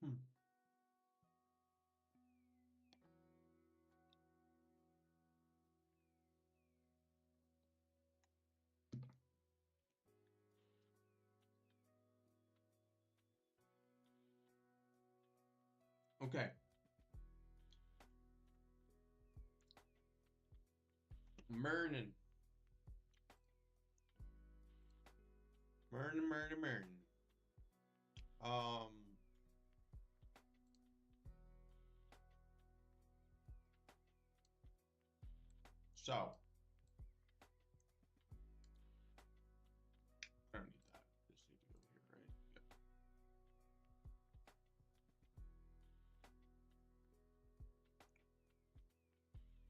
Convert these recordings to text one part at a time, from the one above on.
Hmm. Okay. Mernin. Mernin. Um, so I don't need that. Just need to go here, right?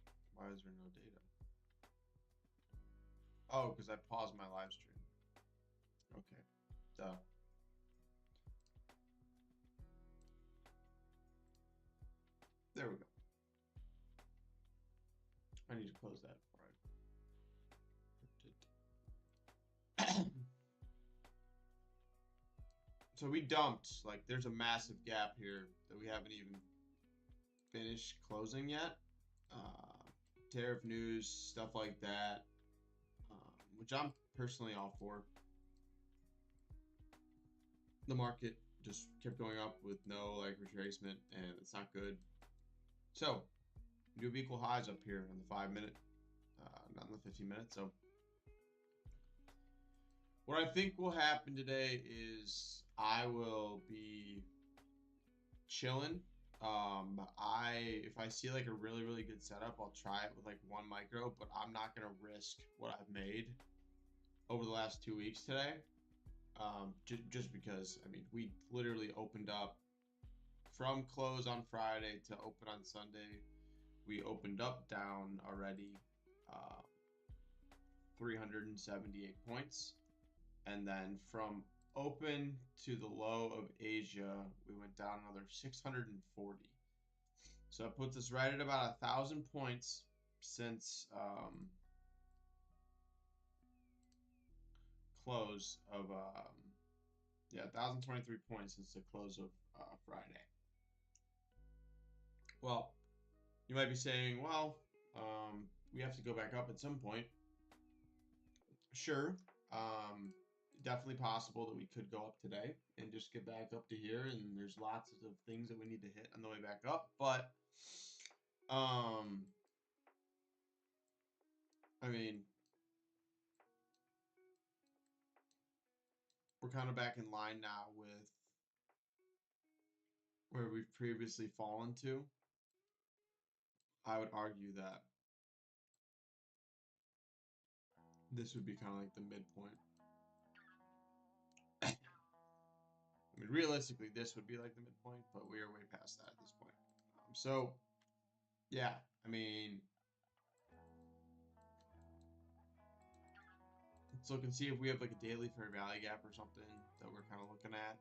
Yep. Why is there no data? Oh, because I paused my live stream. Okay. Duh. There we go. I need to close that before I put it. So we dumped, like, there's a massive gap here that we haven't even finished closing yet. Tariff news, stuff like that, which I'm personally all for. The market just kept going up with no like retracement, and it's not good. So we do have equal highs up here in the 5 minute, not in the 15 minutes. So what I think will happen today is I will be chilling. If I see like a really good setup, I'll try it with like one micro, but I'm not gonna risk what I've made over the last 2 weeks today. Just because I mean we literally opened up from close on Friday to open on Sunday. We opened up down already, uh, 378 points, and then from open to the low of Asia, we went down another 640. So it puts us right at about 1,000 points since close of yeah, 1,023 points since the close of Friday. Well, you might be saying, well, we have to go back up at some point. Sure, definitely possible that we could go up today and just get back up to here. And there's lots of things that we need to hit on the way back up. But, I mean, we're kind of back in line now with where we've previously fallen to. I would argue that this would be kind of like the midpoint. I mean, realistically, this would be like the midpoint, but we are way past that at this point. So, yeah, I mean, let's look and see if we have like a daily fair value gap or something that we're kind of looking at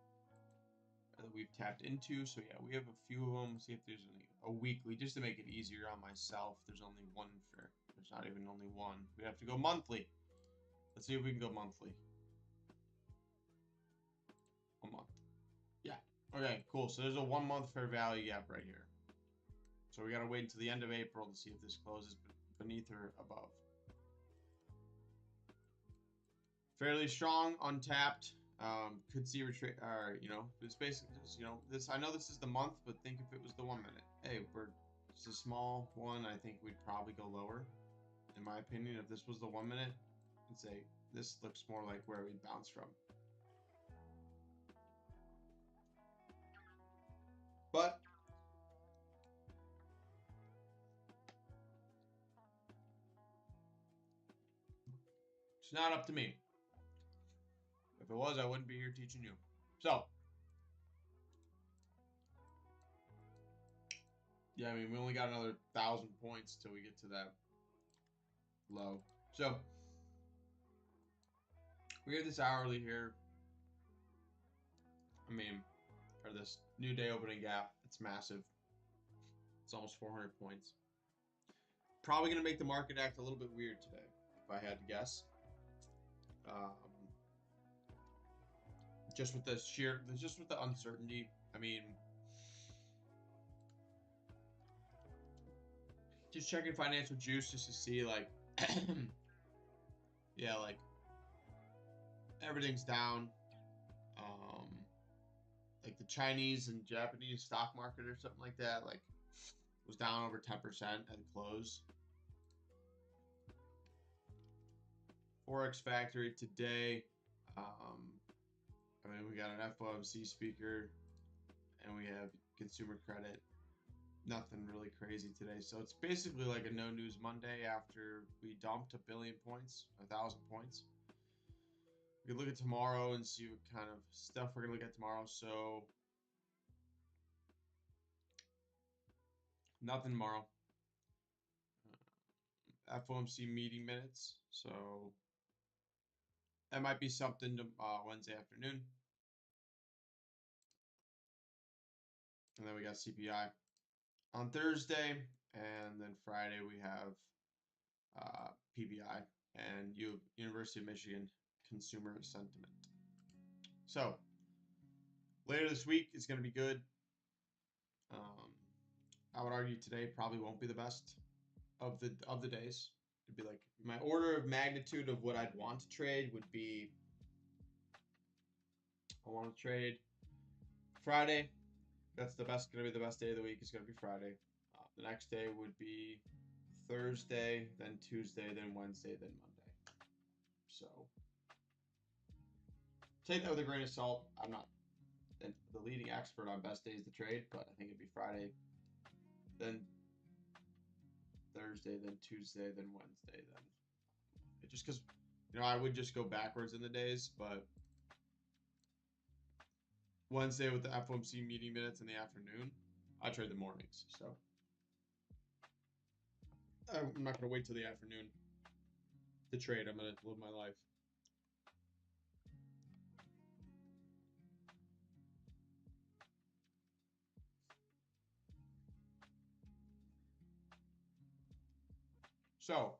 that we've tapped into. So yeah, we have a few of them. See if there's a weekly, just to make it easier on myself. There's only one fair. There's not even only one. We have to go monthly. Let's see if we can go monthly. A month. Yeah. Okay, cool. So there's a 1 month fair value gap right here. So we gotta wait until the end of April to see if this closes beneath or above. Fairly strong, untapped. Could see retreat, or it's basically just this. I know this is the month, but think if it was the 1 minute. Hey, it's a small one. I think we'd probably go lower, in my opinion. If this was the 1 minute, I'd say this looks more like where we'd bounce from. But it's not up to me. If it was, I wouldn't be here teaching you. So yeah, I mean, we only got another 1,000 points till we get to that low. So we have this hourly here. I mean, for this new day opening gap, it's massive. It's almost 400 points. Probably going to make the market act a little bit weird today, if I had to guess. Just with the uncertainty. I mean, just checking financial juice just to see like, yeah, like everything's down. Like the Chinese and Japanese stock market or something like that, like was down over 10% at the close. Forex Factory today. I mean, we got an FOMC speaker, and we have consumer credit. Nothing really crazy today. So it's basically like a no news Monday after we dumped 1 billion points, 1,000 points. We can look at tomorrow and see what kind of stuff we're gonna look at tomorrow. So nothing tomorrow. FOMC meeting minutes. So that might be something to Wednesday afternoon. And then we got CPI on Thursday, and then Friday we have PPI and University of Michigan consumer sentiment. So later this week is going to be good. I would argue today probably won't be the best of the days. It'd be like my order of magnitude of what I'd want to trade would be I want to trade Friday. That's going to be the best day of the week. It's going to be Friday. The next day would be Thursday, then Tuesday, then Wednesday, then Monday. So take that with a grain of salt. I'm not the leading expert on best days to trade, but I think it'd be Friday, then Thursday, then Tuesday, then Wednesday, then just because I would just go backwards in the days, but Wednesday with the FOMC meeting minutes in the afternoon, I trade the mornings. So I'm not going to wait till the afternoon to trade. I'm going to live my life. So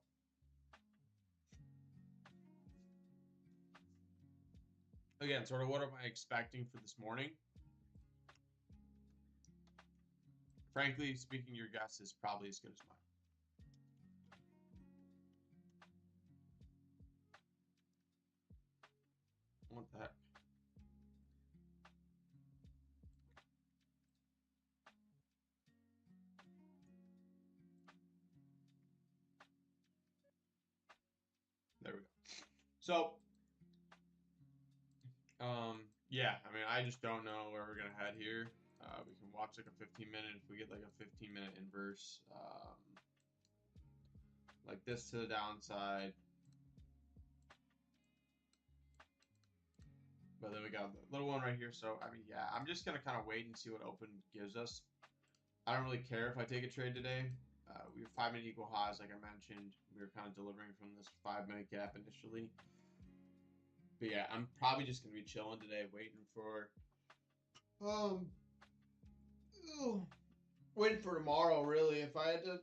again, sort of what am I expecting for this morning? Frankly speaking, your guess is probably as good as mine. What the heck? There we go. So, yeah, I mean, I just don't know where we're going to head here. We can watch like a 15-minute. If we get like a 15-minute inverse, like this to the downside. But then we got the little one right here. So, I mean, yeah, I'm just going to kind of wait and see what open gives us. I don't really care if I take a trade today. We were 5-minute equal highs, like I mentioned. We were kind of delivering from this 5-minute gap initially. But yeah, I'm probably just going to be chilling today, waiting for tomorrow, really. If I had to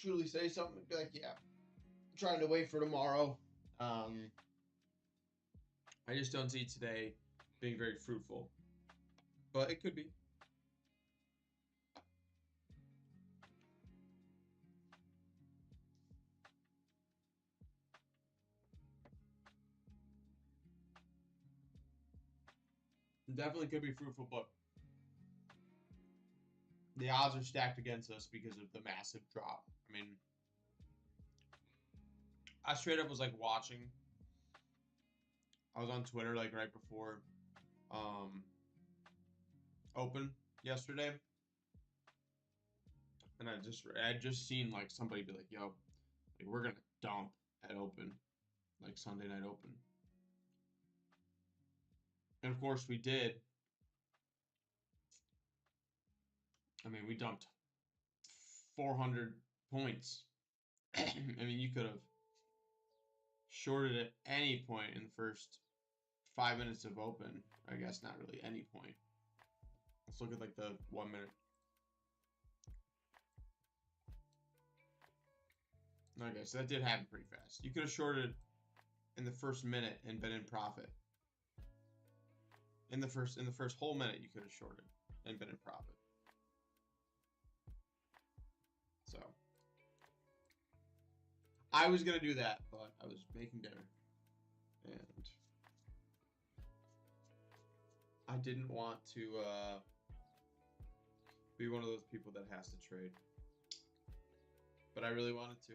truly say something, I'd be like, yeah, I'm trying to wait for tomorrow. I just don't see today being very fruitful. But it could be. It definitely could be fruitful, but the odds are stacked against us because of the massive drop. I mean, I straight up was like watching. I was on Twitter like right before open yesterday, and I just seen like somebody be like, "Yo, like, we're gonna dump at open, like Sunday night open," and of course we did. I mean, we dumped 400 points. I mean, you could have shorted at any point in the first 5 minutes of open. I guess not really any point. Let's look at like the 1 minute. Okay, so that did happen pretty fast. You could have shorted in the first minute and been in profit. In the first whole minute, you could have shorted and been in profit. So I was gonna do that, but I was making dinner, and I didn't want to be one of those people that has to trade, but I really wanted to.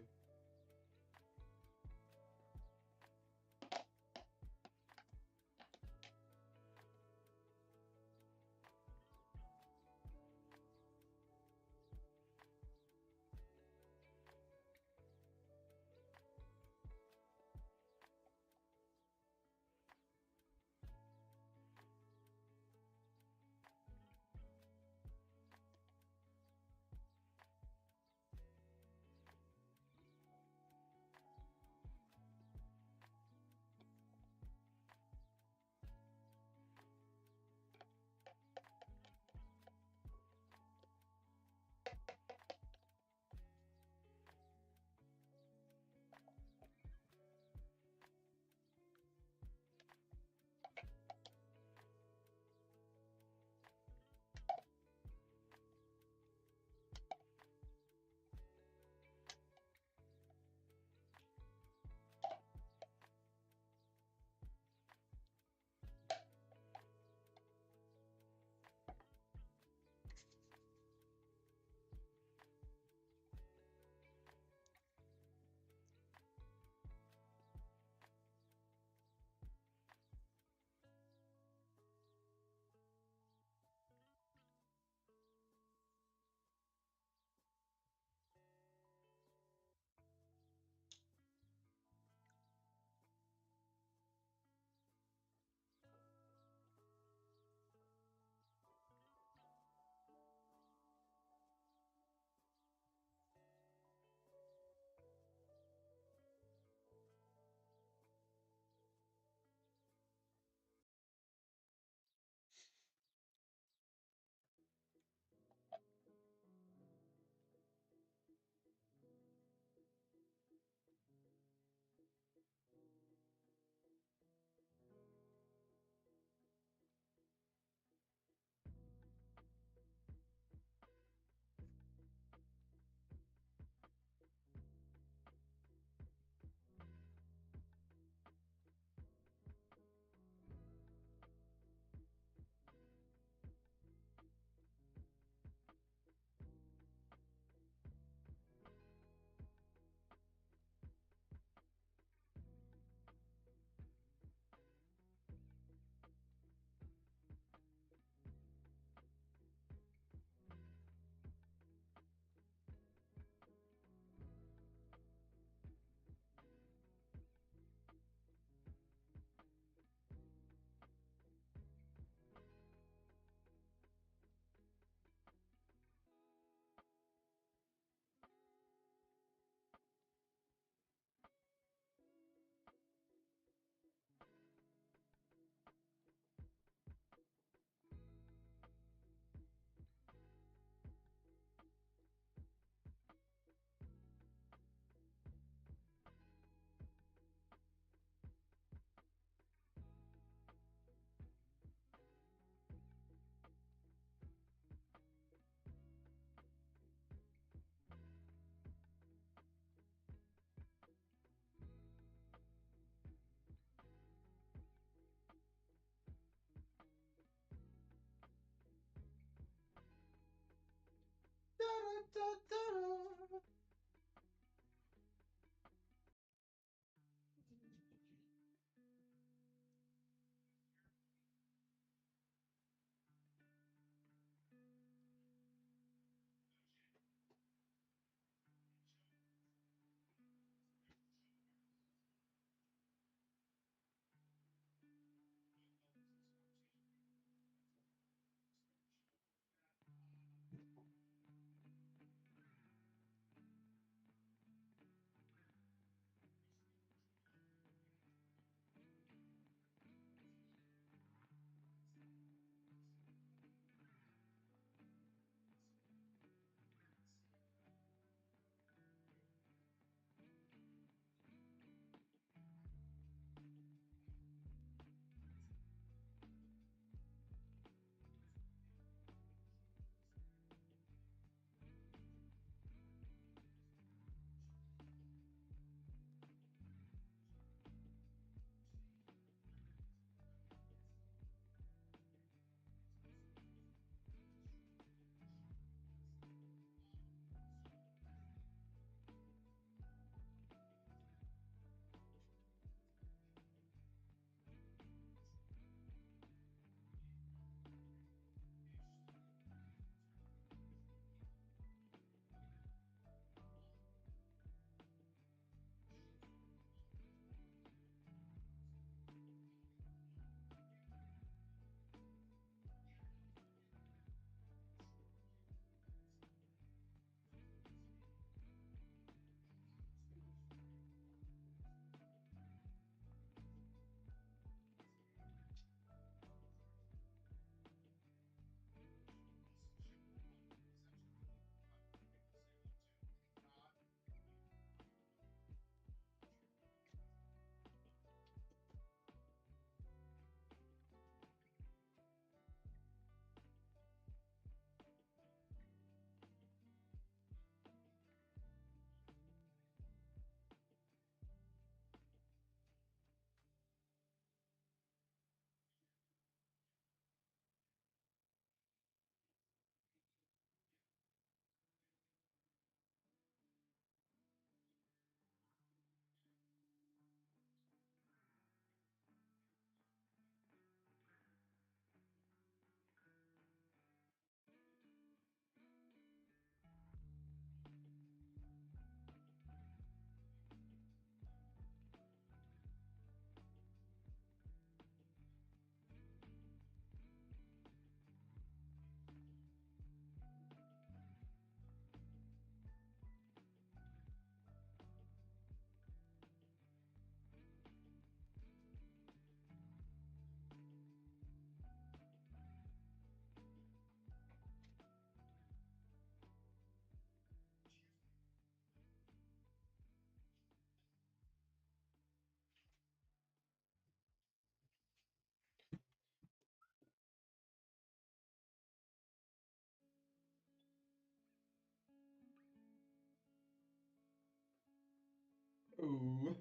Ooh.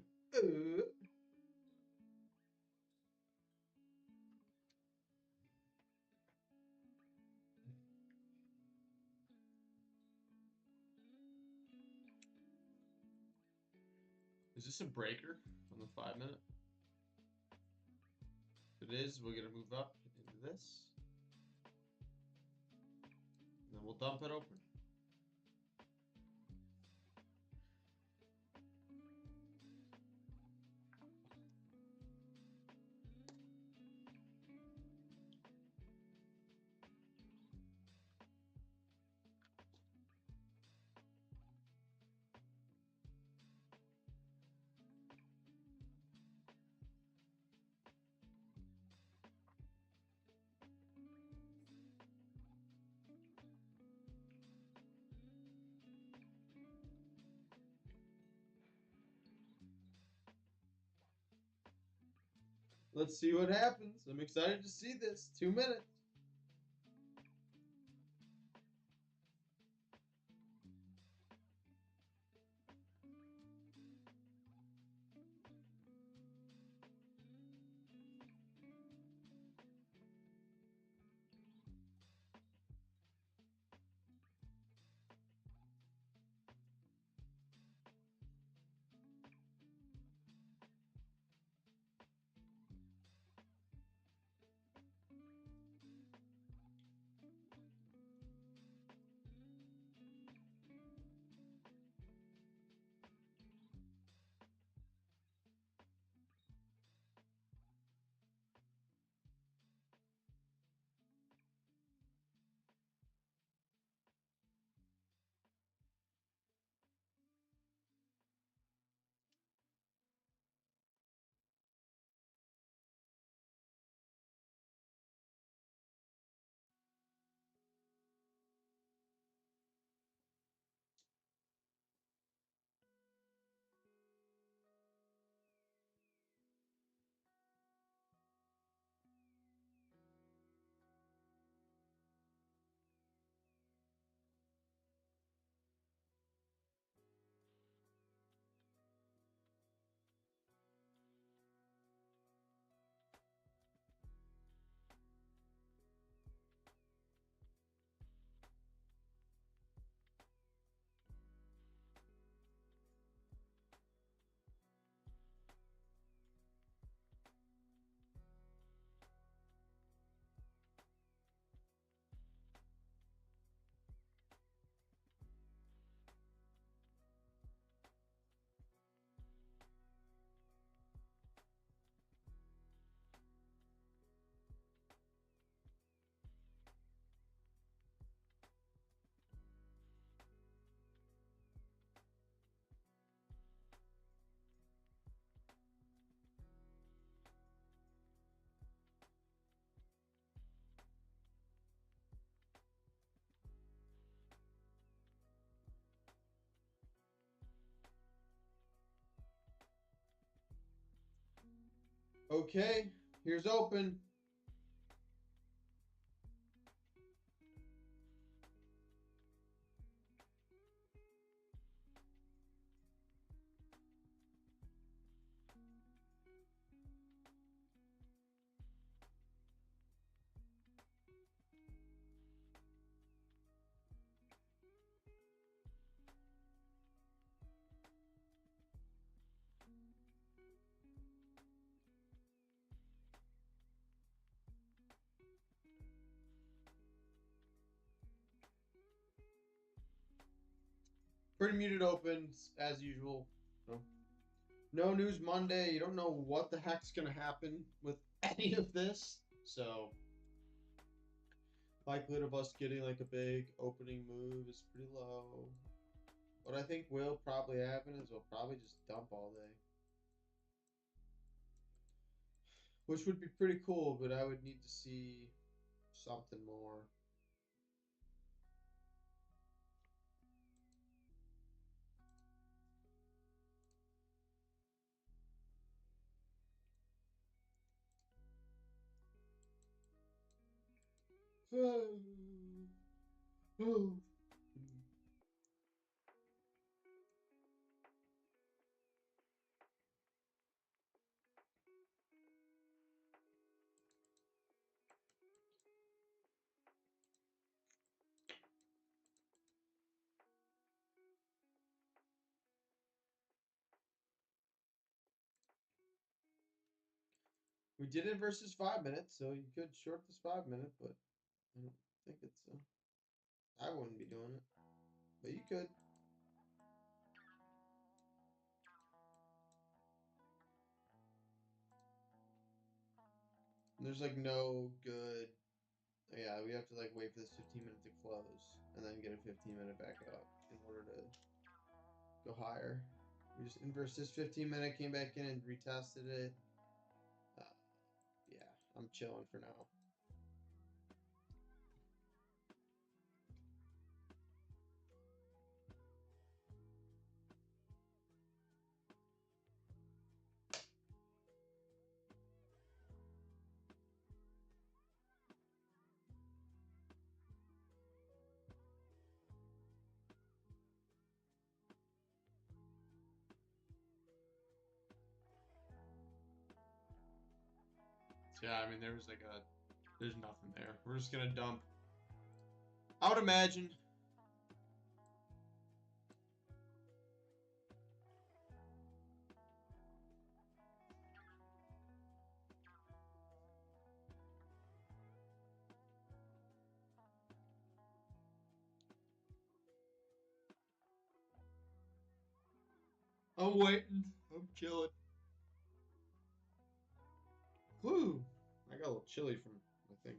Is this a breaker on the 5-minute? If it is, we're gonna move up into this. And then we'll dump it open. Let's see what happens. I'm excited to see this. 2 minutes. Okay, here's open. Pretty muted opens as usual. No news Monday. You don't know what the heck's gonna happen with any of this. So likelihood of us getting like a big opening move is pretty low. What I think will probably happen is we'll probably just dump all day. Which would be pretty cool, but I would need to see something more. We did it versus 5 minutes, so you could short this 5 minute, but I don't think it's. I wouldn't be doing it, but you could. And there's like no good. Yeah, we have to like wait for this 15 minute to close and then get a 15 minute back up in order to go higher. We just inversed this 15 minute, came back in and retested it. Uh, yeah, I'm chilling for now. So yeah, I mean, there's nothing there. We're just gonna dump. I would imagine. I'm waiting. I'm chilling. Whew. I got a little chilly from the thing.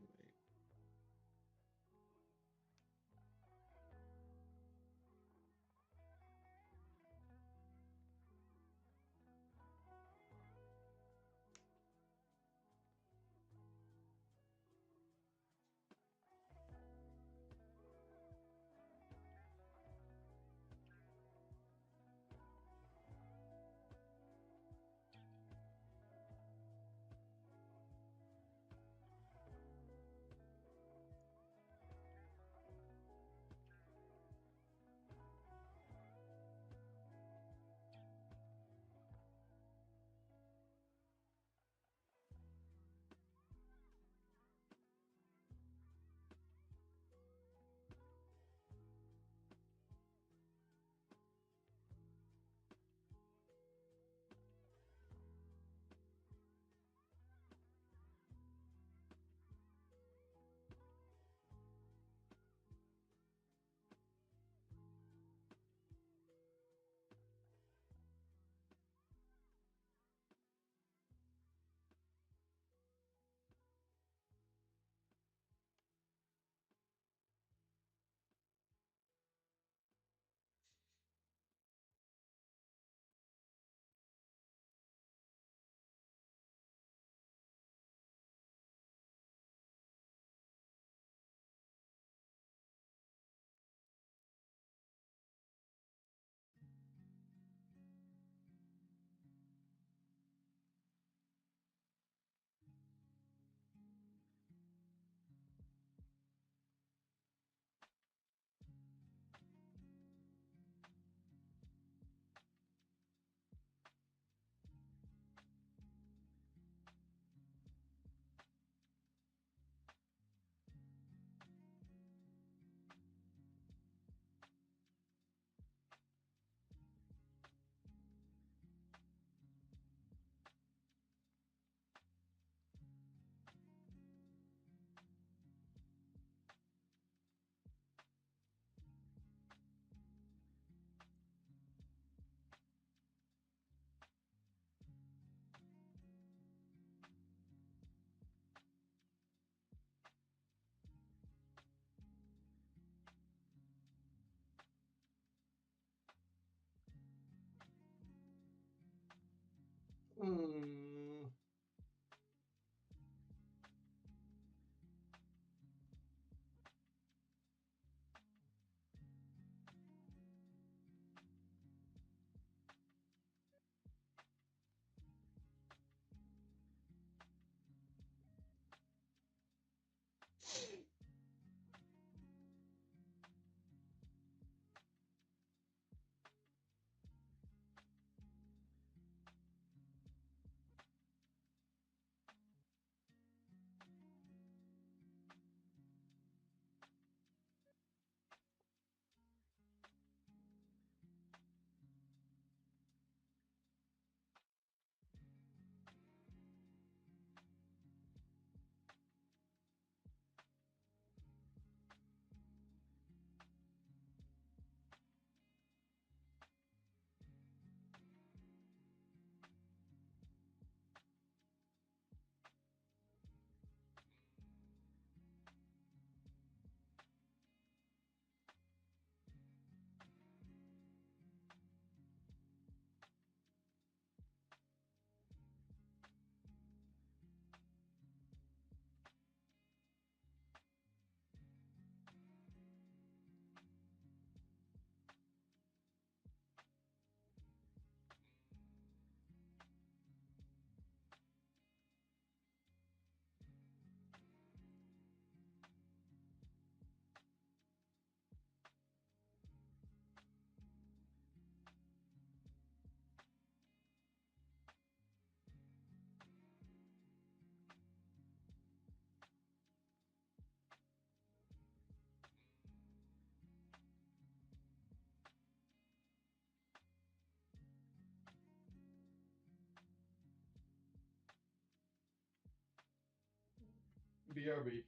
BRB.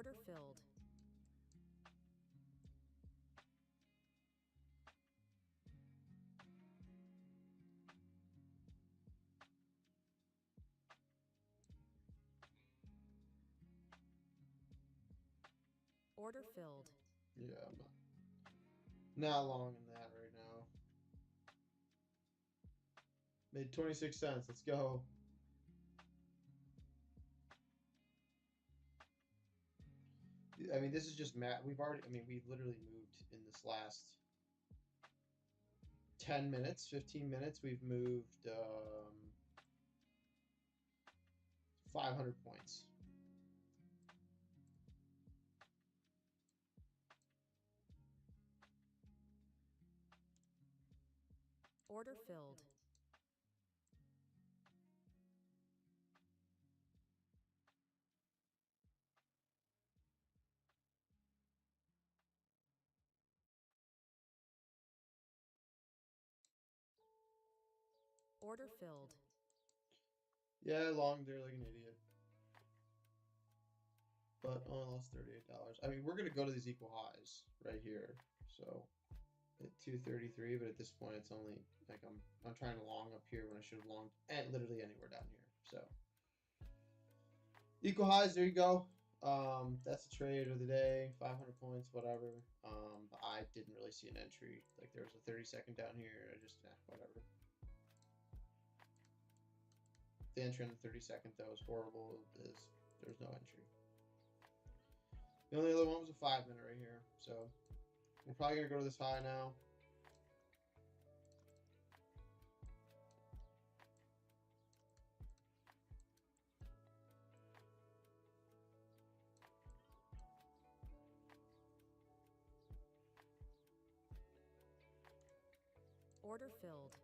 Order filled. Order filled. Yeah, I'm not long in that right now. Made 26 cents. Let's go. I mean, this is just we've literally moved in this last 10 minutes, 15 minutes. We've moved 500 points. Order filled. Order filled. Yeah, I longed there like an idiot. But only lost $38. I mean, we're gonna go to these equal highs right here. So at 233, but at this point it's only like I'm trying to long up here when I should have longed and literally anywhere down here. So equal highs, there you go. That's the trade of the day, 500 points, whatever. I didn't really see an entry. Like there was a 30-second down here. I just whatever. The entry on the 30-second though was horrible. There's no entry. The only other one was a 5-minute right here. So we're probably gonna go to this high now. Order filled.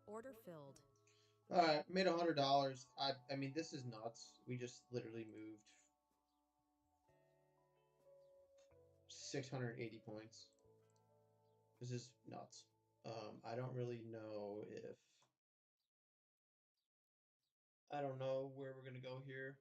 Order filled. All right, made $100. I mean, this is nuts. We just literally moved 680 points. This is nuts. I don't really know if I don't know where we're gonna go here.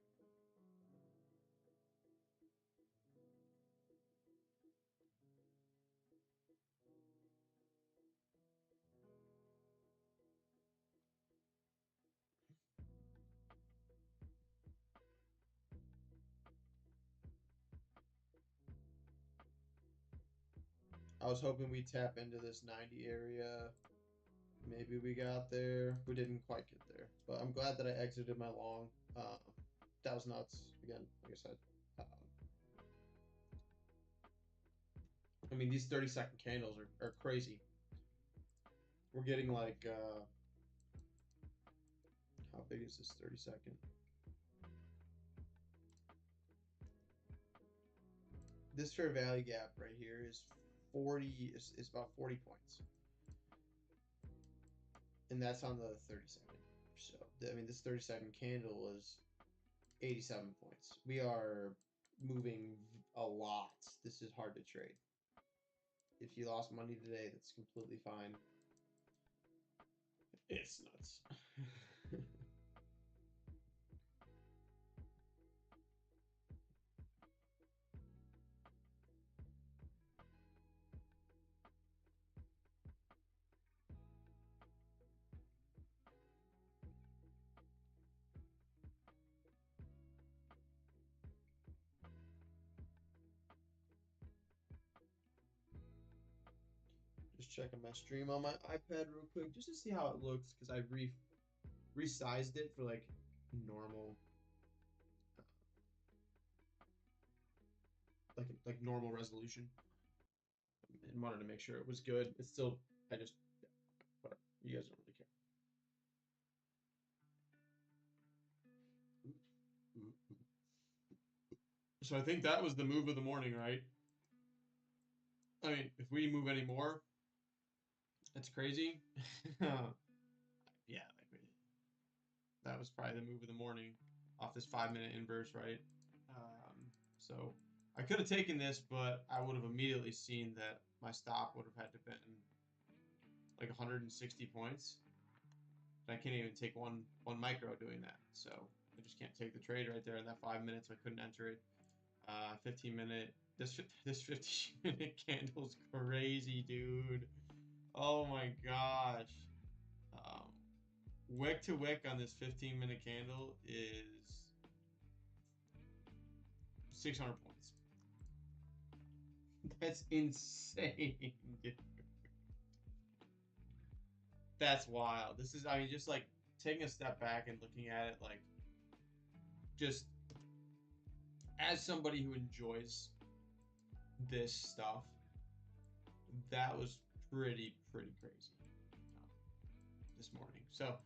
I was hoping we'd tap into this 90 area. Maybe we got there. We didn't quite get there, but I'm glad that I exited my long. That was nuts. Again, like I said. I mean, these 30-second candles are crazy. We're getting like, how big is this 30-second? This fair value gap right here is 40, is about 40 points. And that's on the 30-second. So, I mean, this 30-second candle is 87 points. We are moving a lot. This is hard to trade. If you lost money today, that's completely fine. It's nuts. checking my stream on my iPad real quick just to see how it looks because I resized it for like normal, like normal resolution, and wanted to make sure it was good. It's still, I just, yeah, whatever. You guys don't really care. So I think that was the move of the morning, right? I mean, if we move any more, that's crazy. Yeah, like that was probably the move of the morning off this 5-minute inverse, right? So I could have taken this, but I would have immediately seen that my stop would have had to been like 160 points. I can't even take one micro doing that, so I just can't take the trade right there in that 5 minutes. I couldn't enter it. 15-minute. This 15-minute candle's crazy, dude. Oh my gosh. Wick to wick on this 15-minute candle is 600 points. That's insane, dude. That's wild. This is, I mean, just like taking a step back and looking at it, like, just as somebody who enjoys this stuff, that was pretty crazy this morning. So,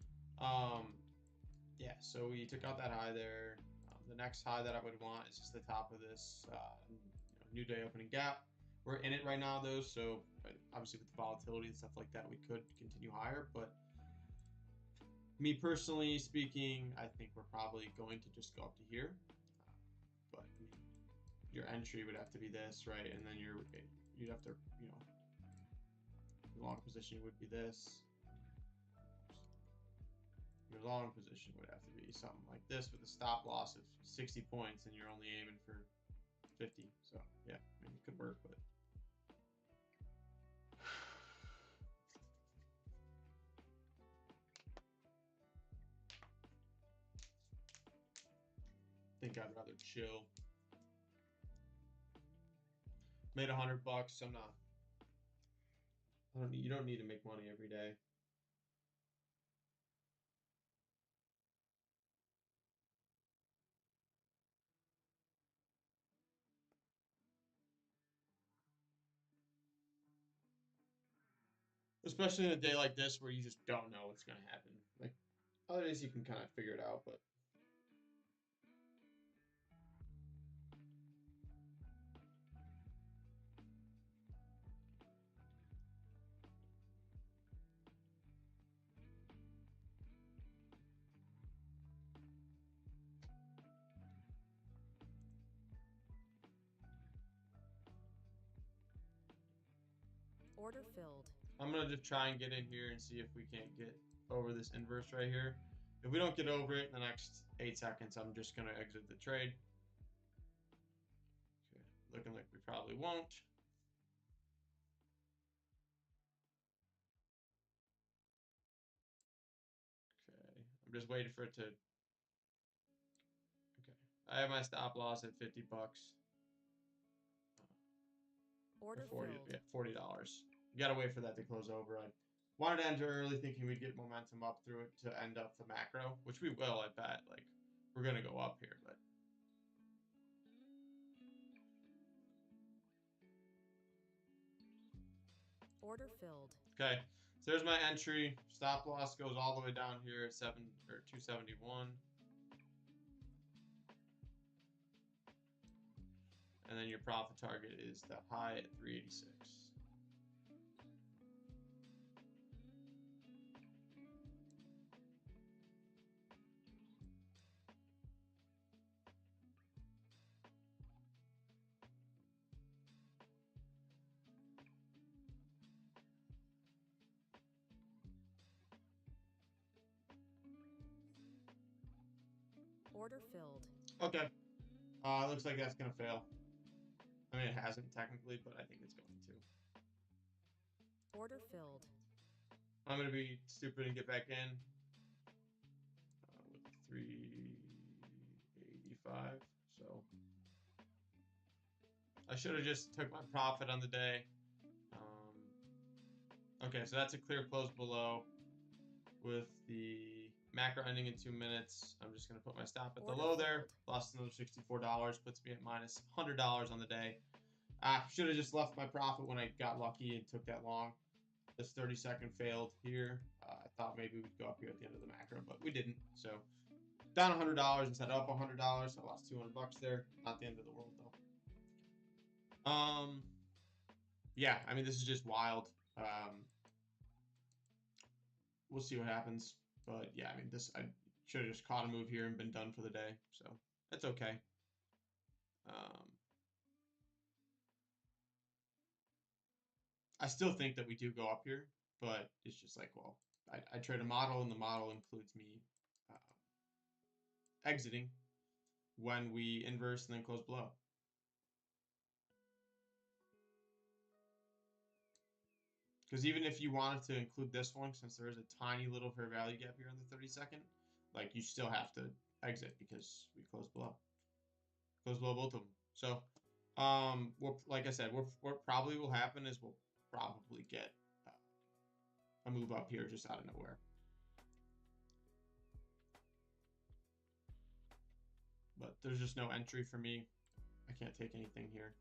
yeah, so we took out that high there. The next high that I would want is just the top of this new day opening gap. We're in it right now, though, so obviously with the volatility and stuff like that, we could continue higher. But me personally speaking, I think we're probably going to just go up to here. But I mean, your entry would have to be this, right? And then you'd have to, your long position would be this. Your long position would have to be something like this with a stop loss of 60 points, and you're only aiming for 50. So yeah, I mean, it could work, but I think I'd rather chill. Made $100. I'm not. You don't need to make money every day. Especially in a day like this where you just don't know what's gonna happen. Like other days you can kind of figure it out, but Order filled. I'm gonna just try and get in here and see if we can't get over this inverse right here. If we don't get over it in the next 8 seconds, I'm just gonna exit the trade. Okay, looking like we probably won't. Okay, I'm just waiting for it to. Okay, I have my stop loss at $50. Order 40, filled. yeah, $40. You gotta wait for that to close over. I wanted to enter early thinking we'd get momentum up through it to end up the macro, which we will, I bet. Like, we're gonna go up here, but Order filled. okay. So there's my entry. Stop loss goes all the way down here at 271. And then your profit target is the high at 386. Order filled. Okay. Looks like that's gonna fail. I mean, it hasn't technically, but I think it's going to. Order filled. I'm gonna be stupid and get back in with 385. So I should have just took my profit on the day. Okay, so that's a clear close below with the macro ending in 2 minutes. I'm just going to put my stop at the Order low there. filled. Lost another $64, puts me at minus $100 on the day. I should have just left my profit when I got lucky and took that long. This 30-second failed here. I thought maybe we'd go up here at the end of the macro, but we didn't. So down $100 instead of up $100. I lost 200 bucks there. Not the end of the world though. Yeah, I mean this is just wild. We'll see what happens. But yeah, I mean this I should have just caught a move here and been done for the day. So that's okay. I still think that we do go up here, but it's just like, well, I trade a model, and the model includes me exiting when we inverse and then close below. Because even if you wanted to include this one, since there is a tiny little fair value gap here on the 30-second, like you still have to exit because we close below. Close below both of them. So, like I said, what probably will happen is we'll probably get a move up here just out of nowhere. But there's just no entry for me. I can't take anything here.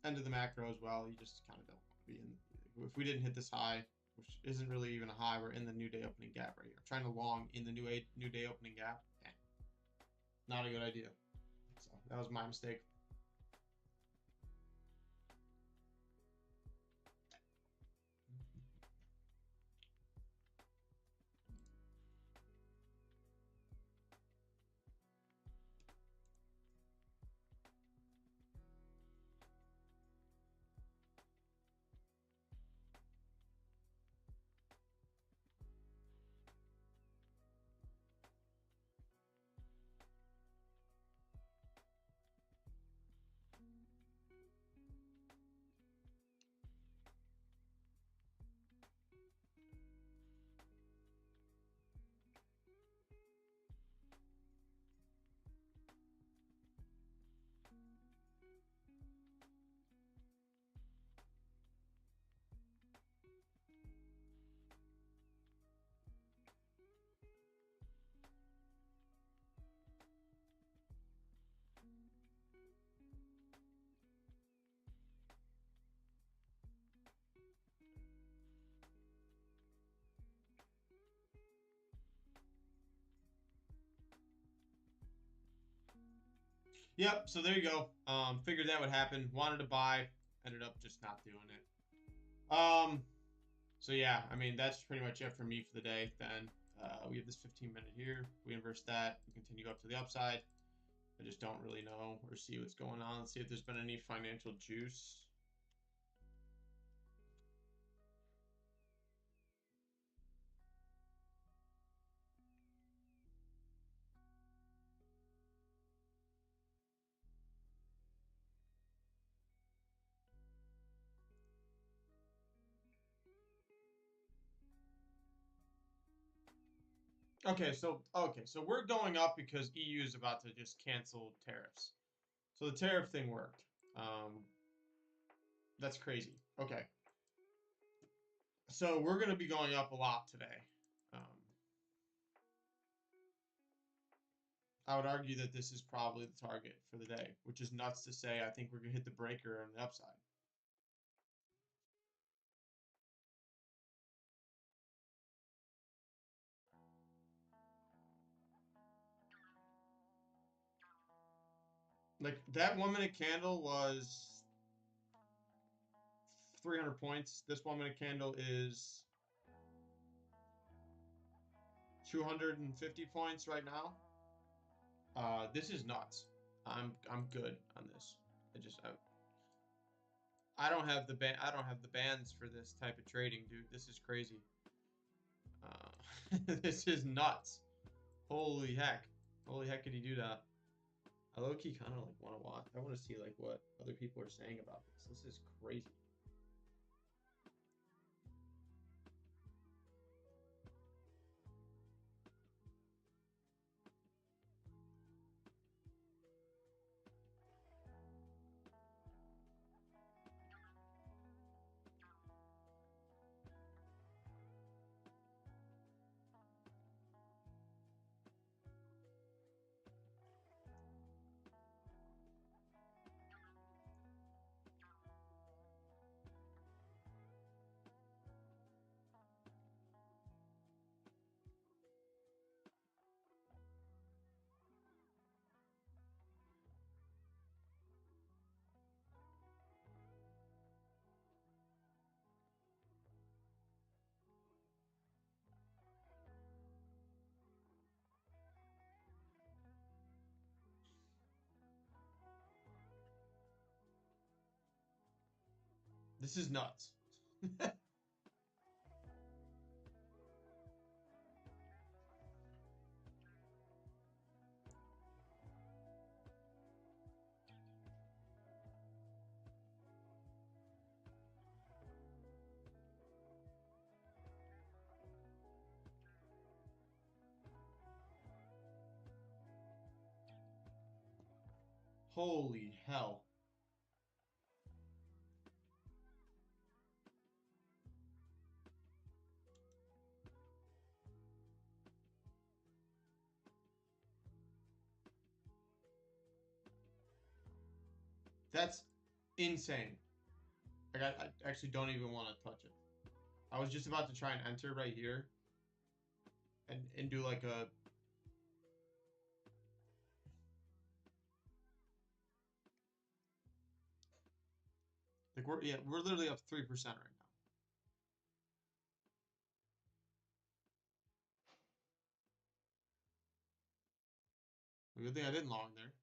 End of the macro as well. You just kind of don't want to be in. If we didn't hit this high, which isn't really even a high, we're in the new day opening gap right here. I'm trying to long in the new day opening gap. Not a good idea. So that was my mistake. Yep, so there you go. Figured that would happen. Wanted to buy, ended up just not doing it. So yeah, I mean that's pretty much it for me for the day. Then we have this 15-minute here. We inverse that. We continue up to the upside. I just don't really know or see what's going on. Let's see if there's been any financial juice. Okay, so we're going up because EU is about to just cancel tariffs. So the tariff thing worked. That's crazy. Okay. So we're going to be going up a lot today. I would argue that this is probably the target for the day, which is nuts to say. I think we're going to hit the breaker on the upside. Like that 1-minute candle was 300 points. This 1-minute candle is 250 points right now. This is nuts. I'm good on this. I don't have the bands for this type of trading, dude. This is crazy. This is nuts. Holy heck. Holy heck could he do that? I low-key kind of like want to watch. I want to see like what other people are saying about this. This is crazy. This is nuts. Holy hell. That's insane. Like, I actually don't even want to touch it. I was just about to try and enter right here and do like a... Like, we're literally up 3% right now. Good thing I didn't long there.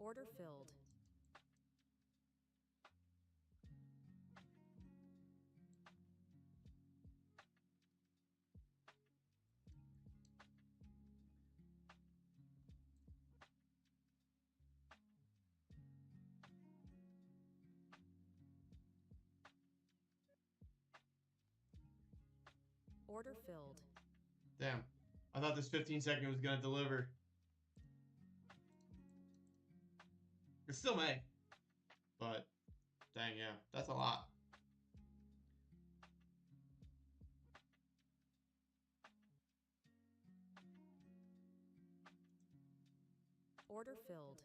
Order filled. Order filled. Damn. I thought this 15-second was going to deliver. It still may. But, dang, yeah. That's a lot. Order filled.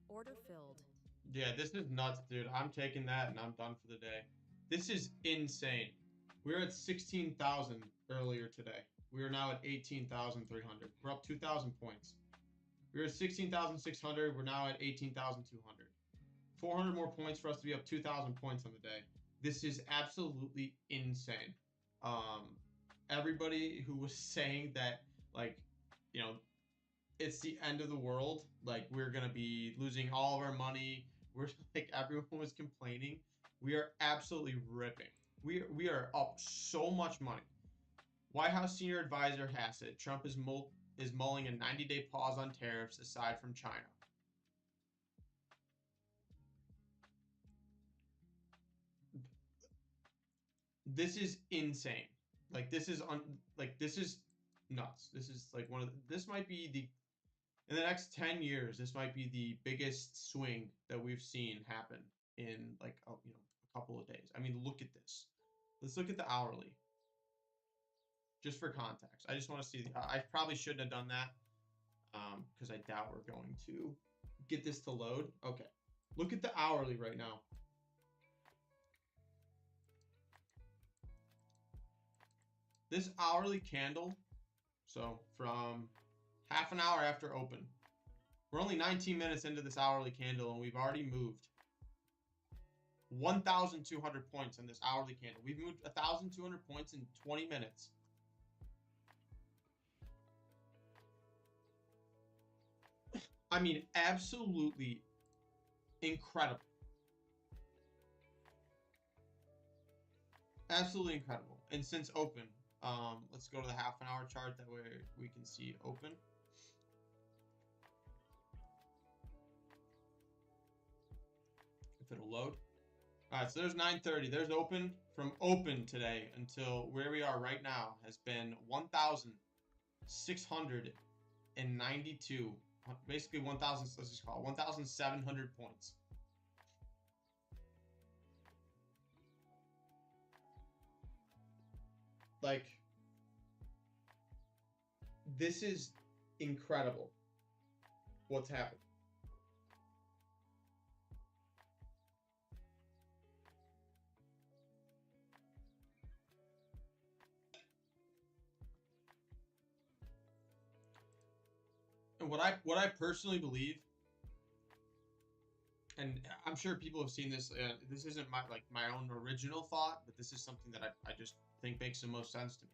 Order filled. Yeah, this is nuts, dude. I'm taking that and I'm done for the day. This is insane. We were at 16,000 earlier today. We are now at 18,300. We're up 2,000 points. We were at 16,600. We're now at 18,200. 400 more points for us to be up 2,000 points on the day. This is absolutely insane. Um, Everybody who was saying that, like, you know, it's the end of the world. Like, we're gonna be losing all of our money. We're like, everyone was complaining. We are absolutely ripping. We are up so much money. White House senior advisor Hassett, Trump is mulling a 90-day pause on tariffs aside from China. This is insane. Like, this is this is nuts. This is like this might be the in the next 10 years, this might be the biggest swing that we've seen happen in like a couple of days. I mean, look at this. Let's look at the hourly. Just for context. I just want to see I probably shouldn't have done that because I doubt we're going to get this to load. Okay. Look at the hourly right now. This hourly candle, so from half an hour after open, we're only 19 minutes into this hourly candle, and we've already moved 1,200 points on this hourly candle. We've moved 1,200 points in 20 minutes. I mean, absolutely incredible. Absolutely incredible. And since open, let's go to the half an hour chart. That way we can see open. If it'll load. All right, so there's 9:30. There's open. From open today until where we are right now has been 1,692. Basically 1,000. Let's just call it 1,700 points. Like, this is incredible. What's happened? And what I personally believe, and I'm sure people have seen this. This isn't my own original thought, but this is something that I just think makes the most sense to me.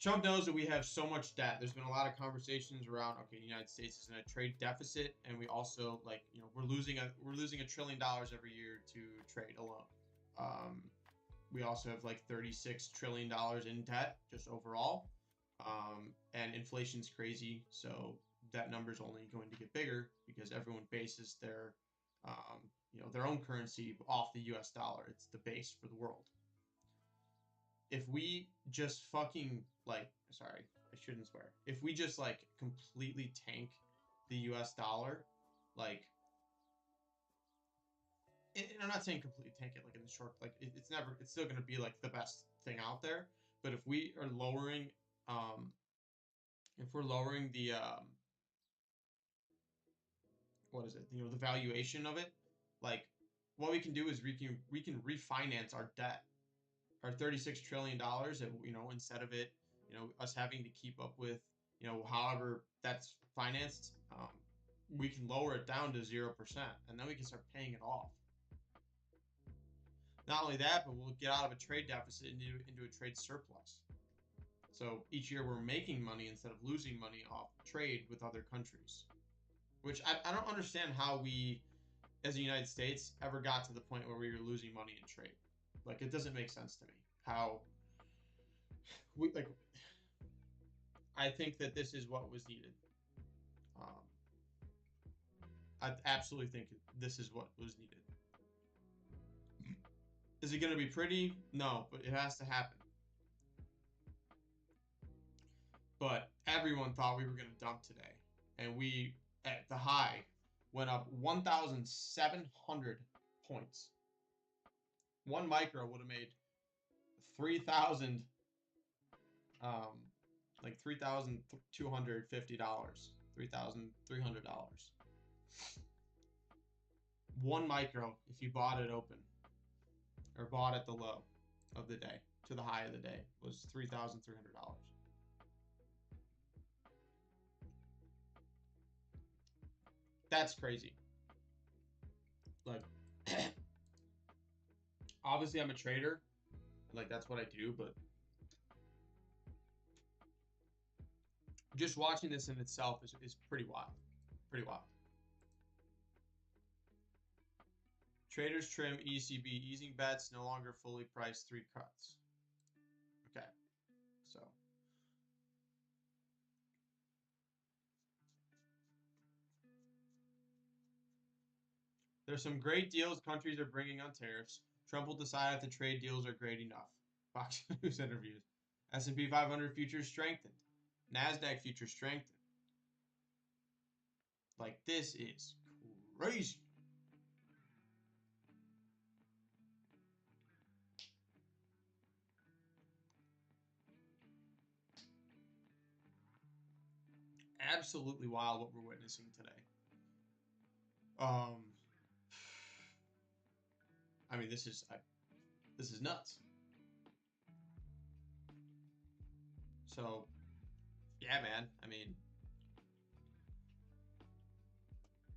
Trump knows that we have so much debt. There's been a lot of conversations around, okay, the United States is in a trade deficit, and we also, like, you know, we're losing $1 trillion every year to trade alone. We also have like $36 trillion in debt just overall, and inflation's crazy, so that number's only going to get bigger because everyone bases their their own currency off the U.S. dollar. It's the base for the world. If we just fucking sorry, I shouldn't swear. If we just like completely tank the US dollar, like, I'm not saying completely tank it like in the short, like it's still gonna be like the best thing out there. But if we are lowering, if we're lowering the what is it? You know, the valuation of it, like, what we can do is we can refinance our debt, our $36 trillion, and, you know, instead of it, you know, us having to keep up with, you know, however that's financed, we can lower it down to 0%, and then we can start paying it off. Not only that, but we'll get out of a trade deficit into a trade surplus. So each year we're making money instead of losing money off trade with other countries, which I don't understand how we, as the United States, ever got to the point where we were losing money in trade. Like, it doesn't make sense to me how we, like, I think that this is what was needed. I absolutely think this is what was needed. Is it going to be pretty? No, but it has to happen. But everyone thought we were going to dump today, and we, at the high, went up 1,700 points. One micro would have made 3,000, like $3,250, $3,300. One micro, if you bought it open or bought at the low of the day to the high of the day, was $3,300. That's crazy. Like, obviously I'm a trader, like, that's what I do, but just watching this in itself is pretty wild. Pretty wild. Traders trim ECB easing bets, no longer fully priced 3 cuts. Okay, so there's some great deals countries are bringing on tariffs. Trump will decide if the trade deals are great enough. Fox News interviews. S&P 500 futures strengthened. NASDAQ futures strengthened. Like, this is crazy. Absolutely wild what we're witnessing today. I mean, this is nuts. So, yeah, man. I mean,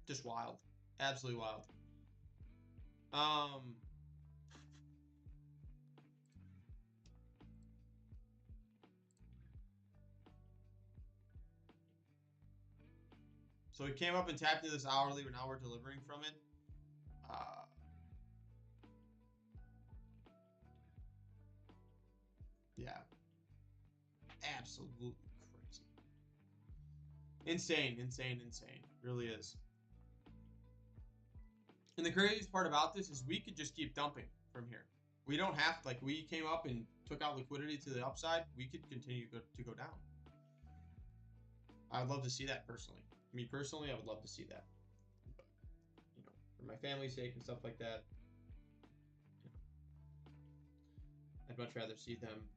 just wild, absolutely wild. Um, so we came up and tapped into this hourly, but now we're delivering from it. Uh, yeah, absolutely crazy, insane, insane, insane. Really is. And the craziest part about this is we could just keep dumping from here. We don't have like we came up and took out liquidity to the upside. We could continue to go down. I would love to see that personally. Me personally, I would love to see that. But, you know, for my family's sake and stuff like that, you know, I'd much rather see them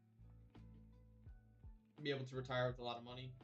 be able to retire with a lot of money.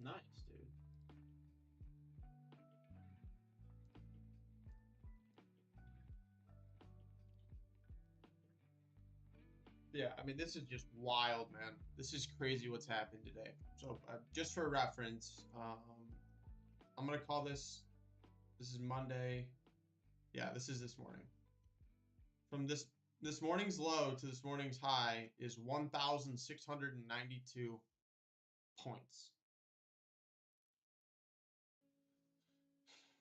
Nice, dude. Yeah, I mean, this is just wild, man. This is crazy what's happened today. So, just for reference, I'm gonna call this. This is Monday. Yeah, this is this morning. From this morning's low to this morning's high is 1,692 points.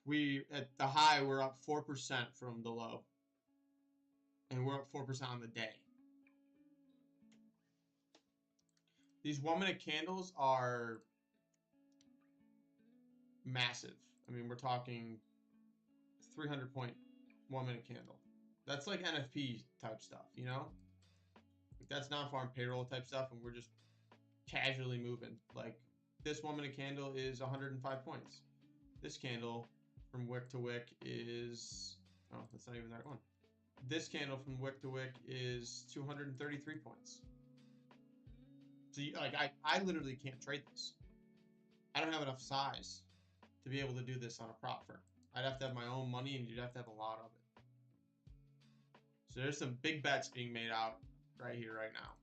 We at the high we're up 4% from the low, and we're up 4% on the day. These 1 minute candles are massive. I mean, we're talking 300 point 1 minute candle. That's like NFP type stuff, you know? That's non-farm payroll type stuff, and we're just casually moving. Like this 1 minute candle is 105 points. This candle from wick to wick is that's not even that one. This candle from wick to wick is 233 points. So like I literally can't trade this. I don't have enough size to be able to do this on a prop firm. I'd have to have my own money, and you'd have to have a lot of it. So there's some big bets being made out right here, right now,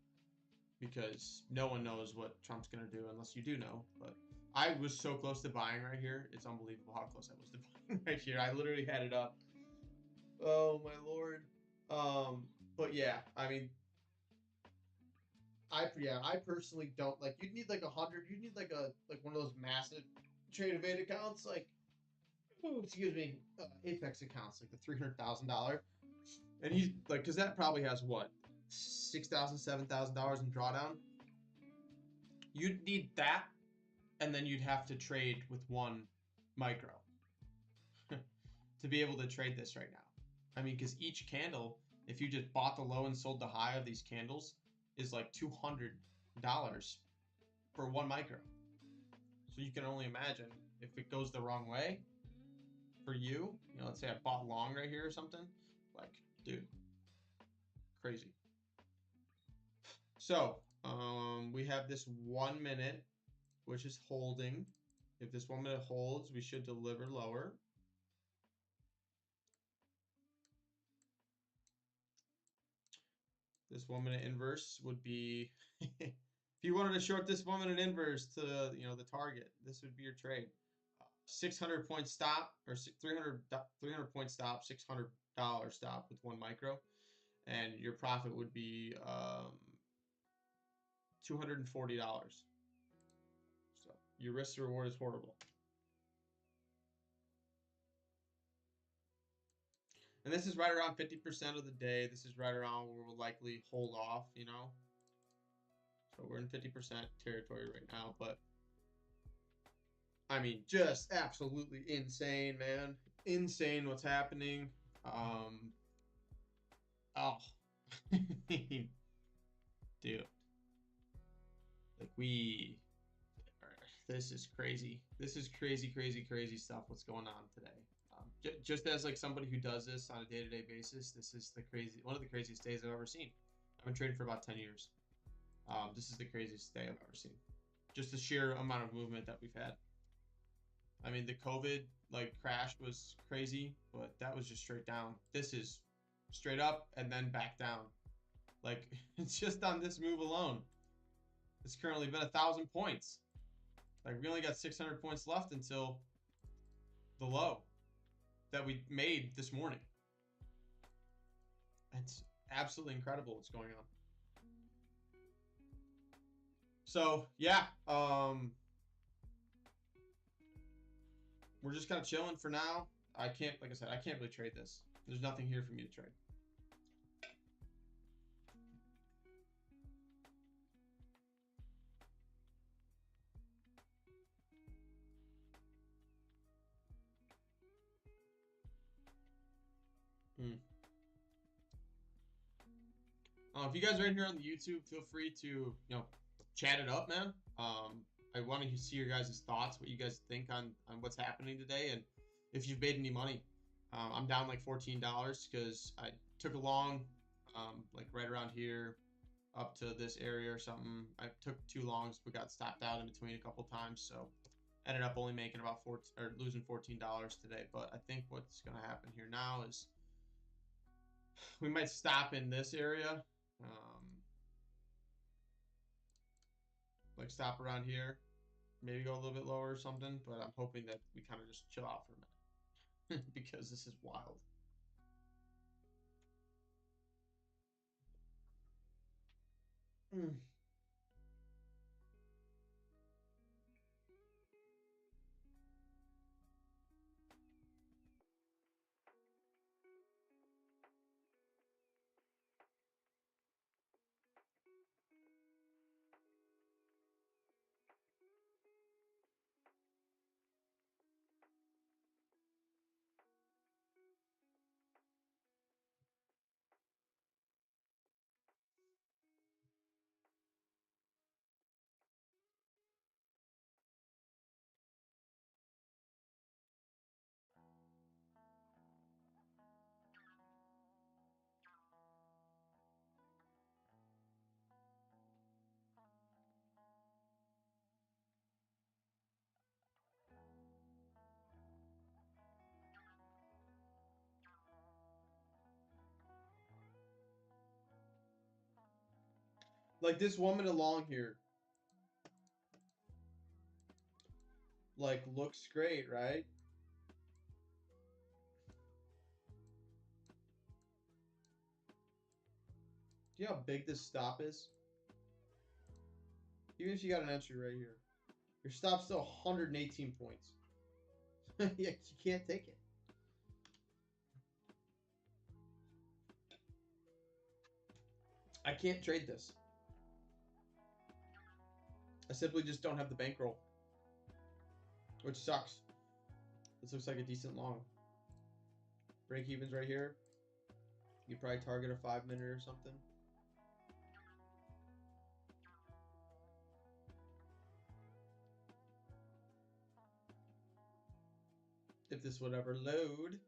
because no one knows what Trump's going to do unless you do know. But I was so close to buying right here. It's unbelievable how close I was to buying right here. I literally had it up. Oh, my Lord. But yeah, I mean, I personally don't like. You'd need like 100. You'd need like one of those massive Trade Evade accounts, like excuse me, Apex accounts, like the $300,000. And he's like, because that probably has what, $6,000, $7,000 in drawdown. You'd need that, and then you'd have to trade with one micro to be able to trade this right now. I mean, because each candle, if you just bought the low and sold the high of these candles, is like $200 for one micro. So you can only imagine if it goes the wrong way for you. You know, let's say I bought long right here or something. Like, dude, crazy. So we have this 1 minute, which is holding. If this 1 minute holds, we should deliver lower. This 1 minute inverse would be, if you wanted to short this 1 minute inverse to the target, this would be your trade. 600 point stop or 300 point stop, 600 stop with 1 micro, and your profit would be $240. So your risk to reward is horrible. And this is right around 50% of the day. This is right around where we'll likely hold off, you know. So we're in 50% territory right now, but I mean, just absolutely insane, man. Insane what's happening. Oh, dude, like this is crazy. This is crazy, crazy, crazy stuff. What's going on today? Just as like somebody who does this on a day-to-day basis, this is one of the craziest days I've ever seen. I've been trading for about 10 years. This is the craziest day I've ever seen. Just the sheer amount of movement that we've had. I mean, the COVID like crash was crazy, but that was just straight down. This is straight up and then back down. Like it's just on this move alone. It's currently been 1,000 points. Like we only got 600 points left until the low that we made this morning. It's absolutely incredible what's going on. So yeah, we're just kind of chilling for now. Like I said, I can't really trade this. There's nothing here for me to trade. If you guys are in here on the YouTube, feel free to chat it up, man. I want to see your guys' thoughts, what you guys think on what's happening today, and if you've made any money. I'm down like $14 because I took a long, like right around here, up to this area or something. I took 2 longs, but got stopped out in between a couple times, so ended up only making about losing $14 today. But I think what's gonna happen here now is we might stop in this area. Like stop around here, maybe go a little bit lower or something, but I'm hoping that we kind of just chill out for a minute because this is wild. Like this woman along here, like looks great, right? Do you know how big this stop is? Even if you got an entry right here, your stop's still 118 points. Yeah, you can't take it. I can't trade this. I simply just don't have the bankroll, which sucks. This looks like a decent long. Break evens right here. You probably target a 5-minute or something. If this would ever load.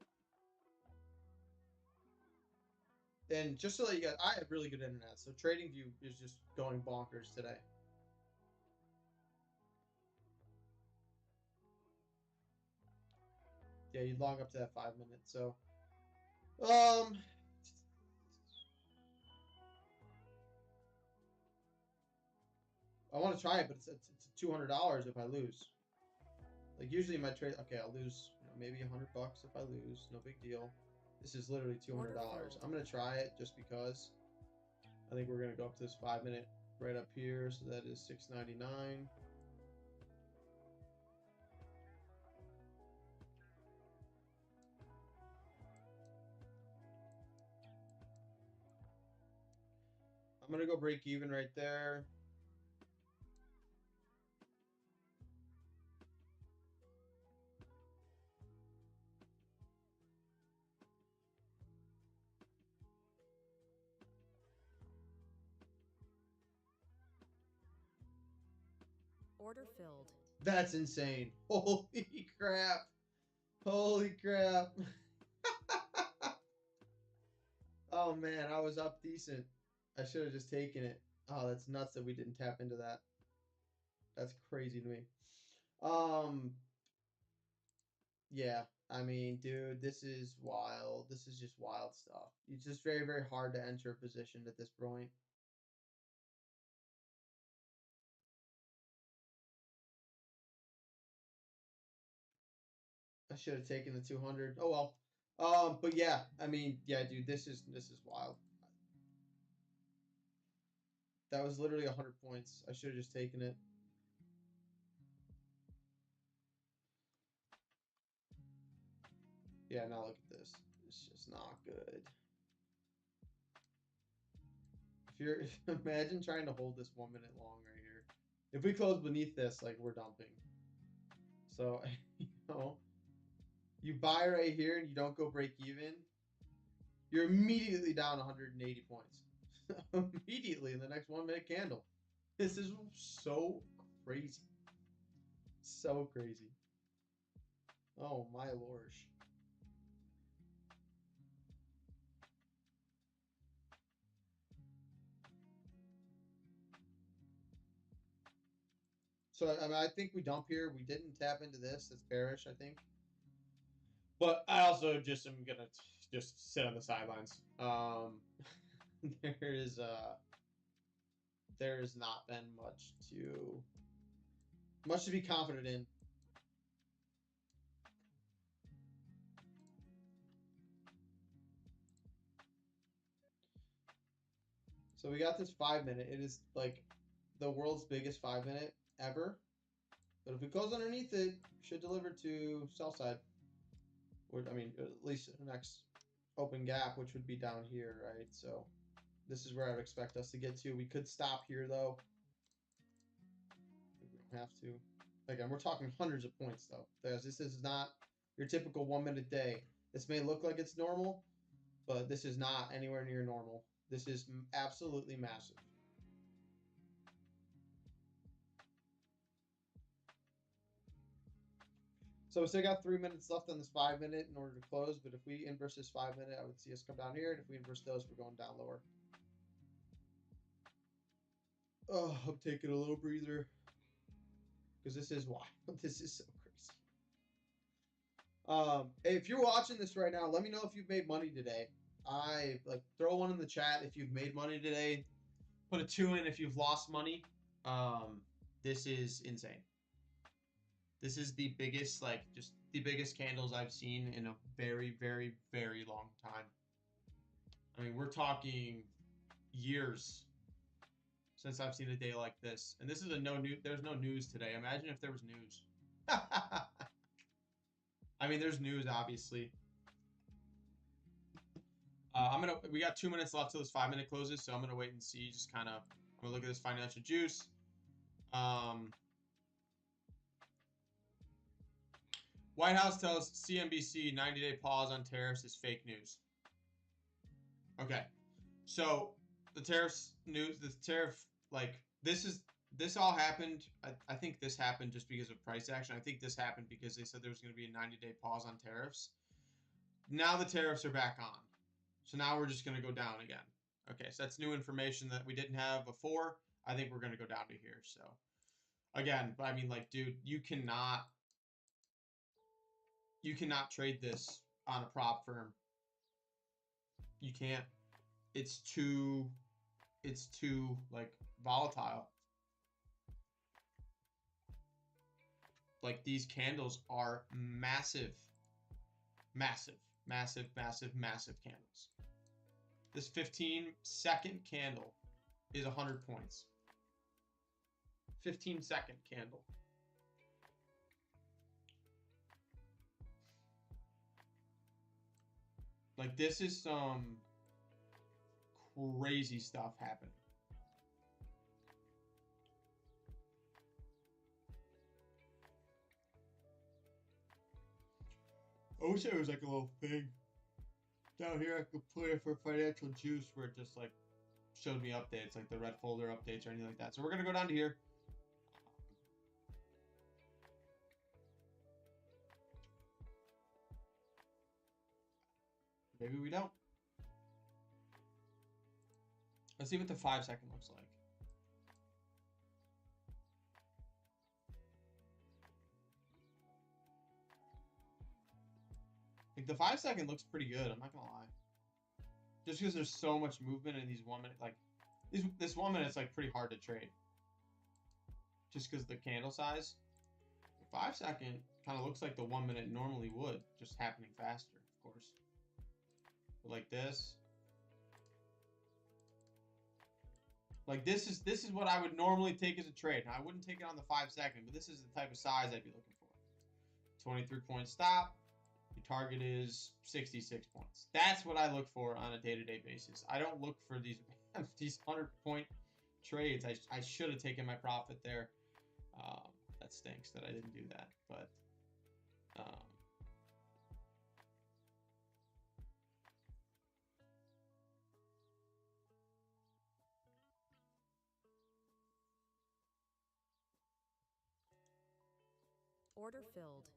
And just so that you guys, I have really good internet, so TradingView is just going bonkers today. Yeah, you log up to that 5 minutes. So, I want to try it, but it's $200 if I lose. Like usually my trade, okay, I'll lose maybe $100 if I lose, no big deal. This is literally $200. I'm gonna try it just because. I think we're gonna go up to this 5-minute right up here, so that is $6.99. I'm gonna go break even right there. Order filled. That's insane. Holy crap. Holy crap. Oh man, I was up decent. I should have just taken it. Oh, that's nuts that we didn't tap into that. That's crazy to me. Yeah, I mean, dude, this is wild. This is just wild stuff. It's just very, very hard to enter a position at this point. I should have taken the 200. Oh well. But yeah, I mean, yeah, dude, this is wild. That was literally 100 points. I should have just taken it. Yeah, now look at this. It's just not good. If you're imagine trying to hold this 1 minute long right here. If we close beneath this, like we're dumping. So you know, you buy right here and you don't go break even, you're immediately down 180 points. Immediately in the next 1 minute candle. This is so crazy. So crazy. Oh my lord. So I mean, I think we dump here. We didn't tap into this. It's bearish, I think. But I also just am gonna just sit on the sidelines. There has not been much to be confident in. So we got this 5 minute. It is like the world's biggest 5 minute ever. But if it goes underneath it, should deliver to sell side. I mean, at least the next open gap, which would be down here, right? So this is where I would expect us to get to. We could stop here though. We don't have to. Again, we're talking hundreds of points though. This is not your typical 1 minute day. This may look like it's normal, but this is not anywhere near normal. This is absolutely massive. So we still got 3 minutes left on this 5 minute in order to close. But if we inverse this 5 minute, I would see us come down here. And if we inverse those, we're going down lower. Oh, I'm taking a little breather because this is wild. This is so crazy. Hey, if you're watching this right now, let me know if you've made money today. Throw one in the chat if you've made money today. Put a 2 in if you've lost money. This is insane. This is the biggest, just the biggest candles I've seen in a very, very, very long time. I mean, we're talking years since I've seen a day like this. And this is a no news. There's no news today. Imagine if there was news. I mean, there's news, obviously. We got 2 minutes left till this 5 minute closes, so I'm gonna wait and see. Just kind of, I'm gonna look at this financial juice. White House tells CNBC 90-day pause on tariffs is fake news. Okay, so the tariffs news, this all happened. I think this happened just because of price action. I think this happened because they said there was going to be a 90-day pause on tariffs. Now the tariffs are back on. So now we're just going to go down again. Okay, so that's new information that we didn't have before. I think we're going to go down to here. So again, I mean, like, dude, you cannot trade this on a prop firm. You can't. It's too like volatile. Like, these candles are massive. Massive. Massive, massive, massive candles. This 15-second candle is 100 points. 15-second candle. Like, this is some crazy stuff happening. I wish there was like a little thing down here I could put it for financial juice where it just like showed me updates, like the red folder updates or anything like that. So we're gonna go down to here. Maybe we don't. Let's see what the 5-second looks like. Like the 5-second looks pretty good, I'm not gonna lie. Just because there's so much movement in these 1 minute, like this 1 minute's like pretty hard to trade. Just because the candle size. The 5-second kind of looks like the 1 minute normally would, just happening faster, of course. But like this. Like this is what I would normally take as a trade. Now I wouldn't take it on the 5-second, but this is the type of size I'd be looking for. 23-point stop. Your target is 66 points. That's what I look for on a day-to-day basis. I don't look for these 100-point trades. I should have taken my profit there. That stinks that I didn't do that, but Order filled.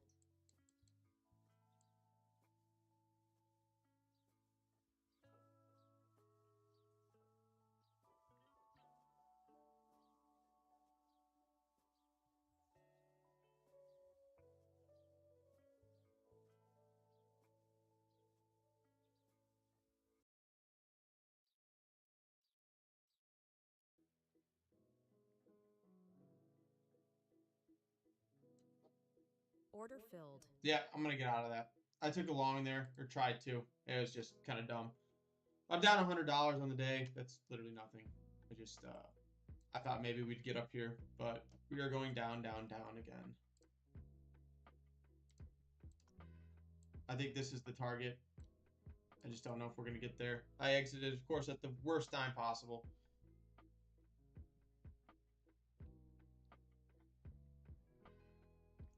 Order filled. yeah, I'm gonna get out of that. I took a long there, or tried to. It was just kind of dumb. I'm down $100 on the day. That's literally nothing. I thought maybe we'd get up here, but we are going down, down, down again. I think this is the target. I just don't know if we're going to get there. I exited, of course, at the worst time possible.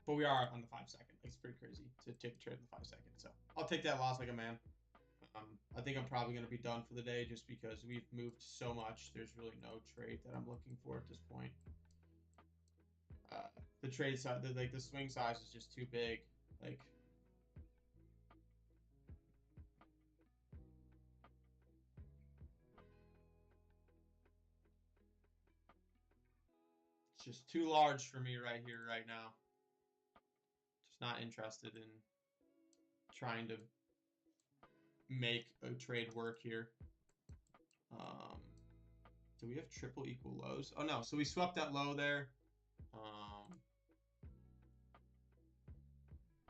But we are on the 5-second. It's pretty crazy to take a trade in the 5-second. So I'll take that loss like a man. I think I'm probably going to be done for the day just because we've moved so much. There's really no trade that I'm looking for at this point. The trade size, like the swing size is just too big. Like, it's just too large for me right here, right now. Just not interested in trying to make a trade work here. Do we have triple equal lows? Oh no, so we swept that low there.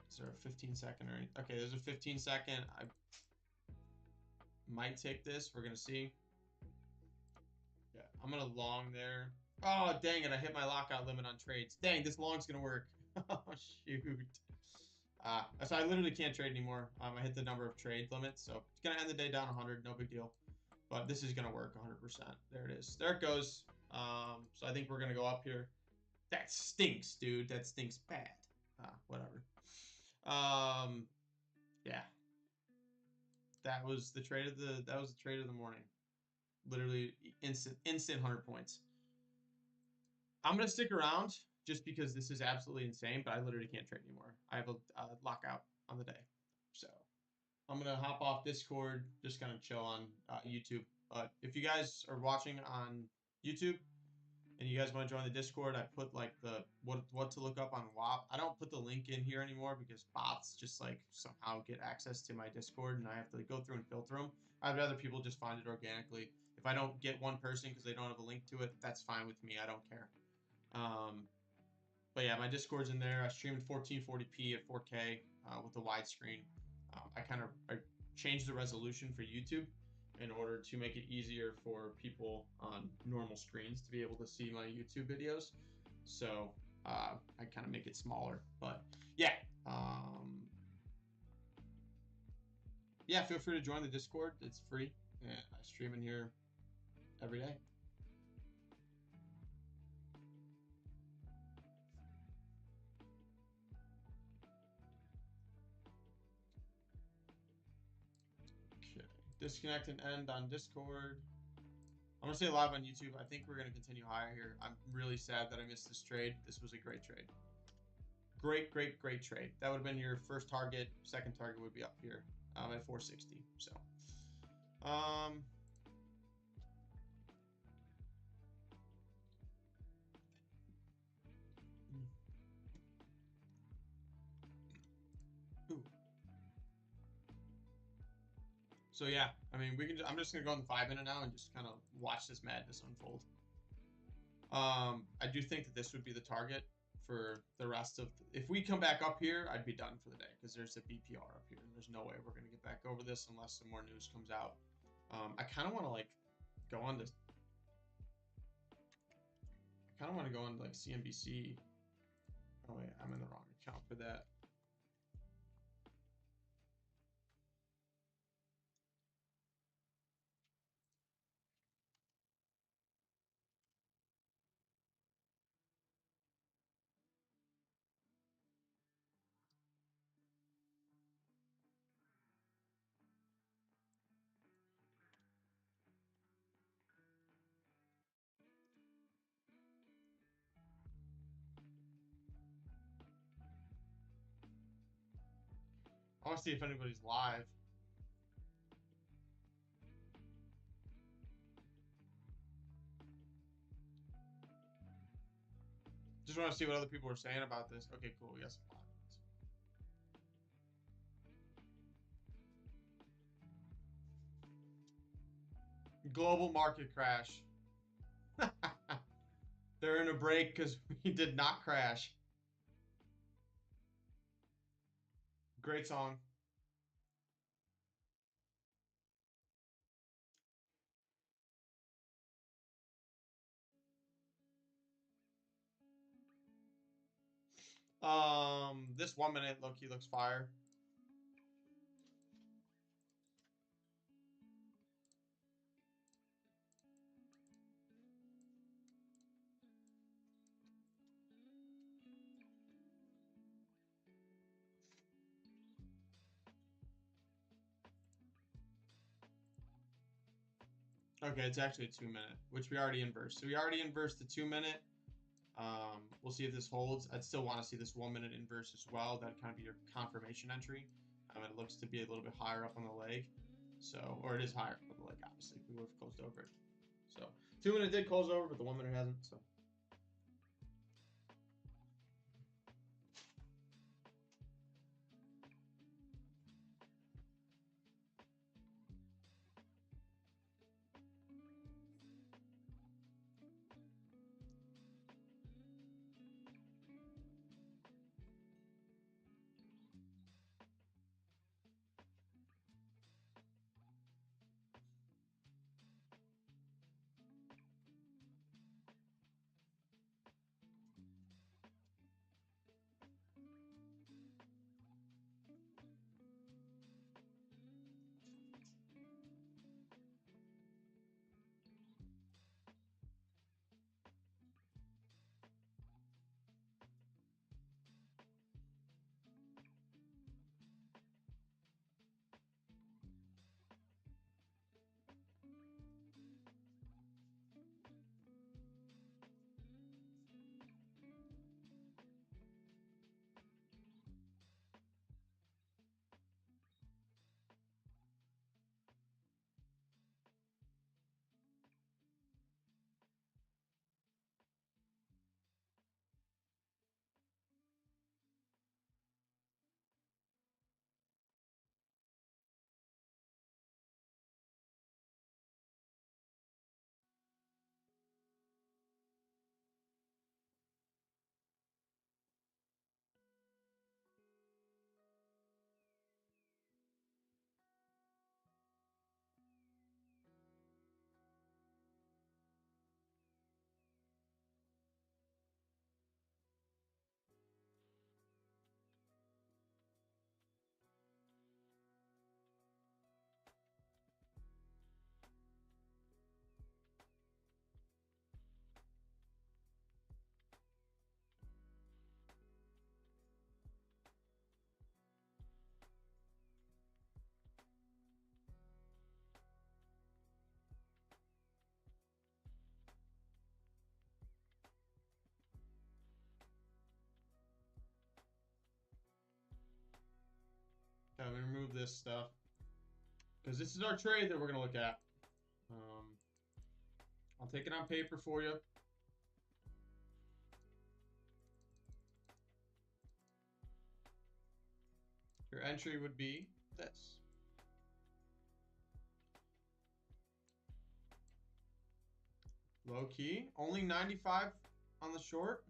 Is there a 15-second or anything? Okay, there's a 15-second. I might take this. We're gonna see. Yeah, I'm gonna long there. Oh dang it! I hit my lockout limit on trades. Dang, this long's gonna work. Oh shoot. So I literally can't trade anymore. I hit the number of trade limits, so it's gonna end the day down 100. No big deal. But this is gonna work 100%. There it is. There it goes. So I think we're gonna go up here. That stinks, dude. That stinks bad. Whatever. Yeah. That was the trade of the morning. Literally instant 100 points. I'm gonna stick around just because this is absolutely insane, but I literally can't trade anymore. I have a lockout on the day, so I'm gonna hop off Discord, just kind of chill on YouTube. But if you guys are watching on YouTube and you guys want to join the Discord, I put like the what to look up on Whop. I don't put the link in here anymore because bots just like somehow get access to my Discord and I have to like, go through and filter them. I'd rather people just find it organically. If I don't get one person because they don't have a link to it, that's fine with me. I don't care. But yeah, my Discord's in there. I stream in 1440p at 4K with the widescreen. I changed the resolution for YouTube in order to make it easier for people on normal screens to be able to see my YouTube videos. So I kind of make it smaller. But yeah, yeah, feel free to join the Discord. It's free. And I stream in here every day. Okay. Disconnect and end on Discord. I'm gonna say live on YouTube. I think we're gonna continue higher here. I'm really sad that I missed this trade. This was a great trade. Great trade. That would have been your first target. Second target would be up here at 460. So, um, ooh. So yeah, I mean, we can. I'm just gonna go on the 5-minute now and just kind of watch this madness unfold. I do think that this would be the target for the rest of. If we come back up here, I'd be done for the day because there's a BPR up here. There's no way we're gonna get back over this unless some more news comes out. I kind of want to like go on this. I kind of want to go on like CNBC. Oh wait, I'm in the wrong account for that. I want to see if anybody's live. Just want to see what other people are saying about this. Okay, cool. We got some live ones. Global market crash. They're in a break because we did not crash. Great song. This 1 minute low-key looks fire. Okay, it's actually a 2 minute, which we already inversed. So we already inversed the 2 minute. We'll see if this holds. I'd still want to see this 1 minute inverse as well. That'd kind of be your confirmation entry. It looks to be a little bit higher up on the leg. So, or it is higher up on the leg, obviously. We would have closed over it. So 2 minute did close over, but the 1 minute hasn't. So. let me remove this stuff. Because this is our trade that we're going to look at. I'll take it on paper for you. Your entry would be this. Low key. Only 95 on the short.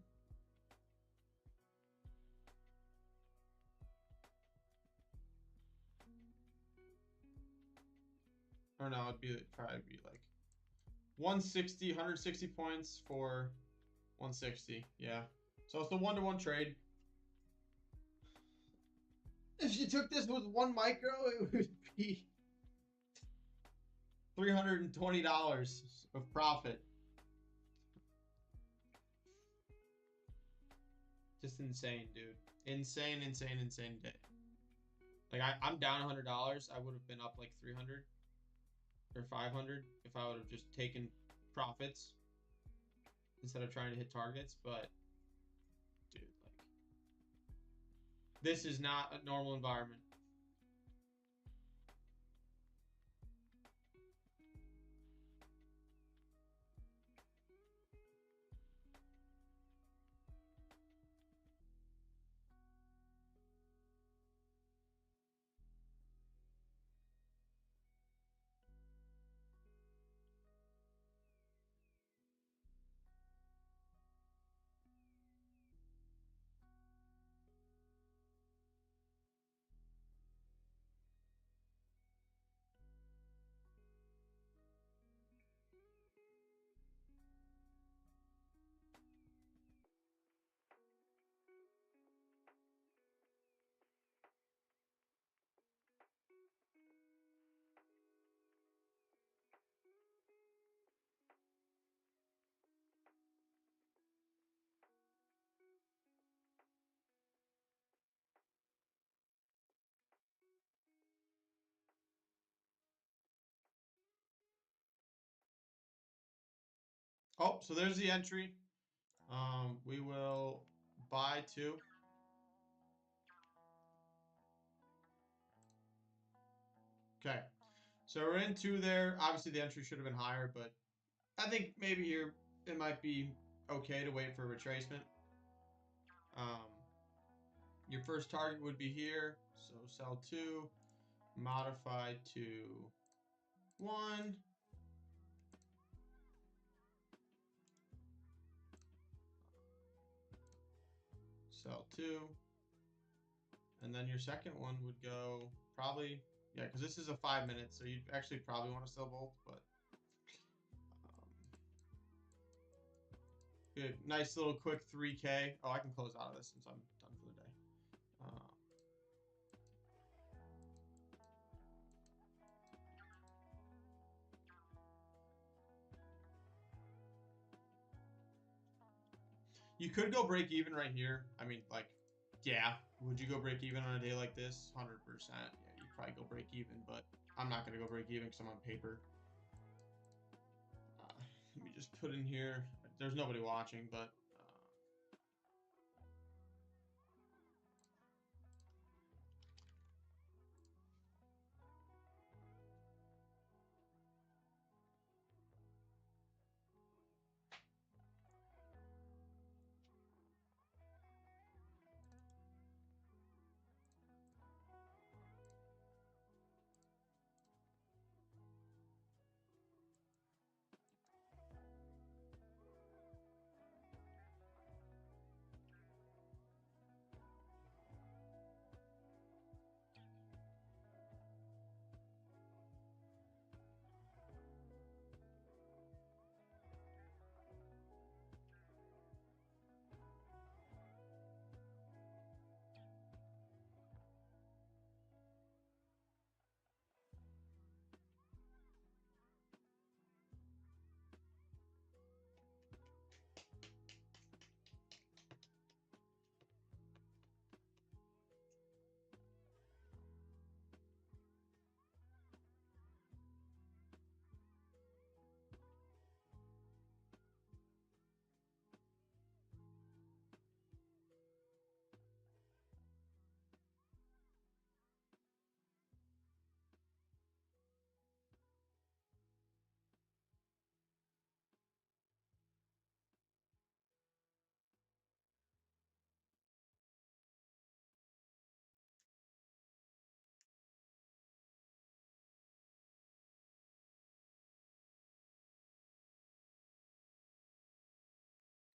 Or no, it'd probably be like 160, 160 points for 160. Yeah. So it's the 1-to-1 trade. If you took this with one micro, it would be $320 of profit. Just insane, dude. Insane, insane, insane day. Like I'm down $100. I would have been up like 300 or 500 if I would have just taken profits instead of trying to hit targets. But dude, like this is not a normal environment. Oh, so there's the entry. We will buy 2. Okay. So we're in 2 there. Obviously the entry should have been higher, but I think maybe here it might be okay to wait for a retracement. Your first target would be here. So sell 2, modify to 1. Sell 2. And then your second one would go probably, yeah, because this is a 5 minutes, so you'd actually probably want to sell both, but good. Nice little quick 3K. Oh, I can close out of this since I'm done for the day. You could go break even right here. I mean, like, yeah. Would you go break even on a day like this? 100%. Yeah, you'd probably go break even, but I'm not going to go break even because I'm on paper. Let me just put in here. There's nobody watching, but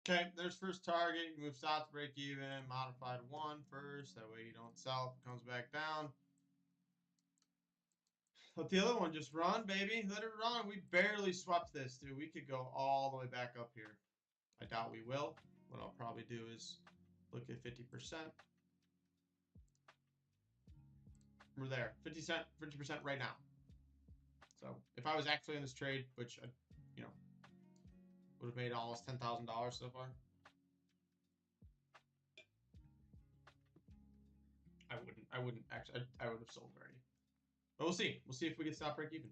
Okay, there's first target. You move stop to break even. Modified 1 first. That way you don't sell. Comes back down. Let the other one just run, baby. Let it run. We barely swept this, dude. We could go all the way back up here. I doubt we will. What I'll probably do is look at 50%. We're there. 50% right now. So if I was actually in this trade, which I, you know, would have made almost $10,000 so far, I wouldn't actually. I would have sold already. But we'll see. We'll see if we can stop break even.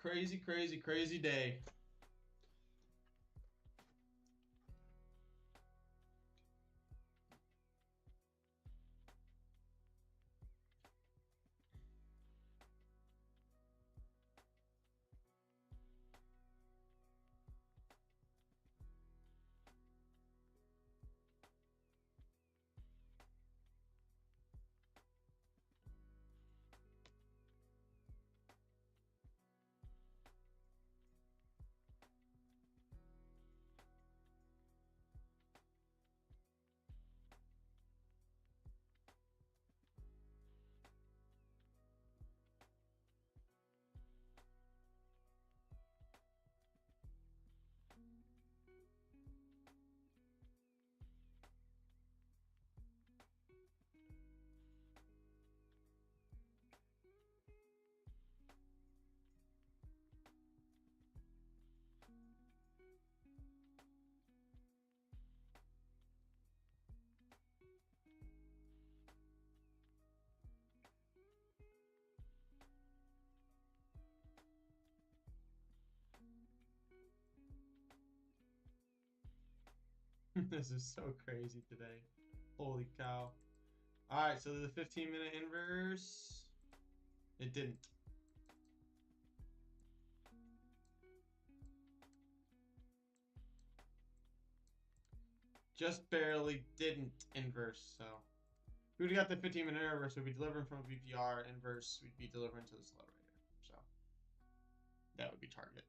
crazy, crazy, crazy day. This is so crazy today. Holy cow. Alright, so the 15-minute inverse. It didn't. Just barely didn't inverse, so. If we would have got the 15-minute inverse, we'd be delivering from a BPR inverse, we'd be delivering to the slow right here. So that would be target.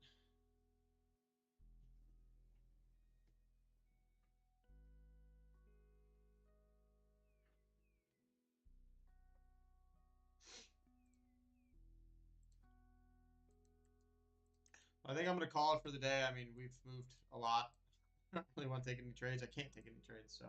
I think I'm going to call it for the day. I mean, we've moved a lot. I don't really want to take any trades. I can't take any trades, so.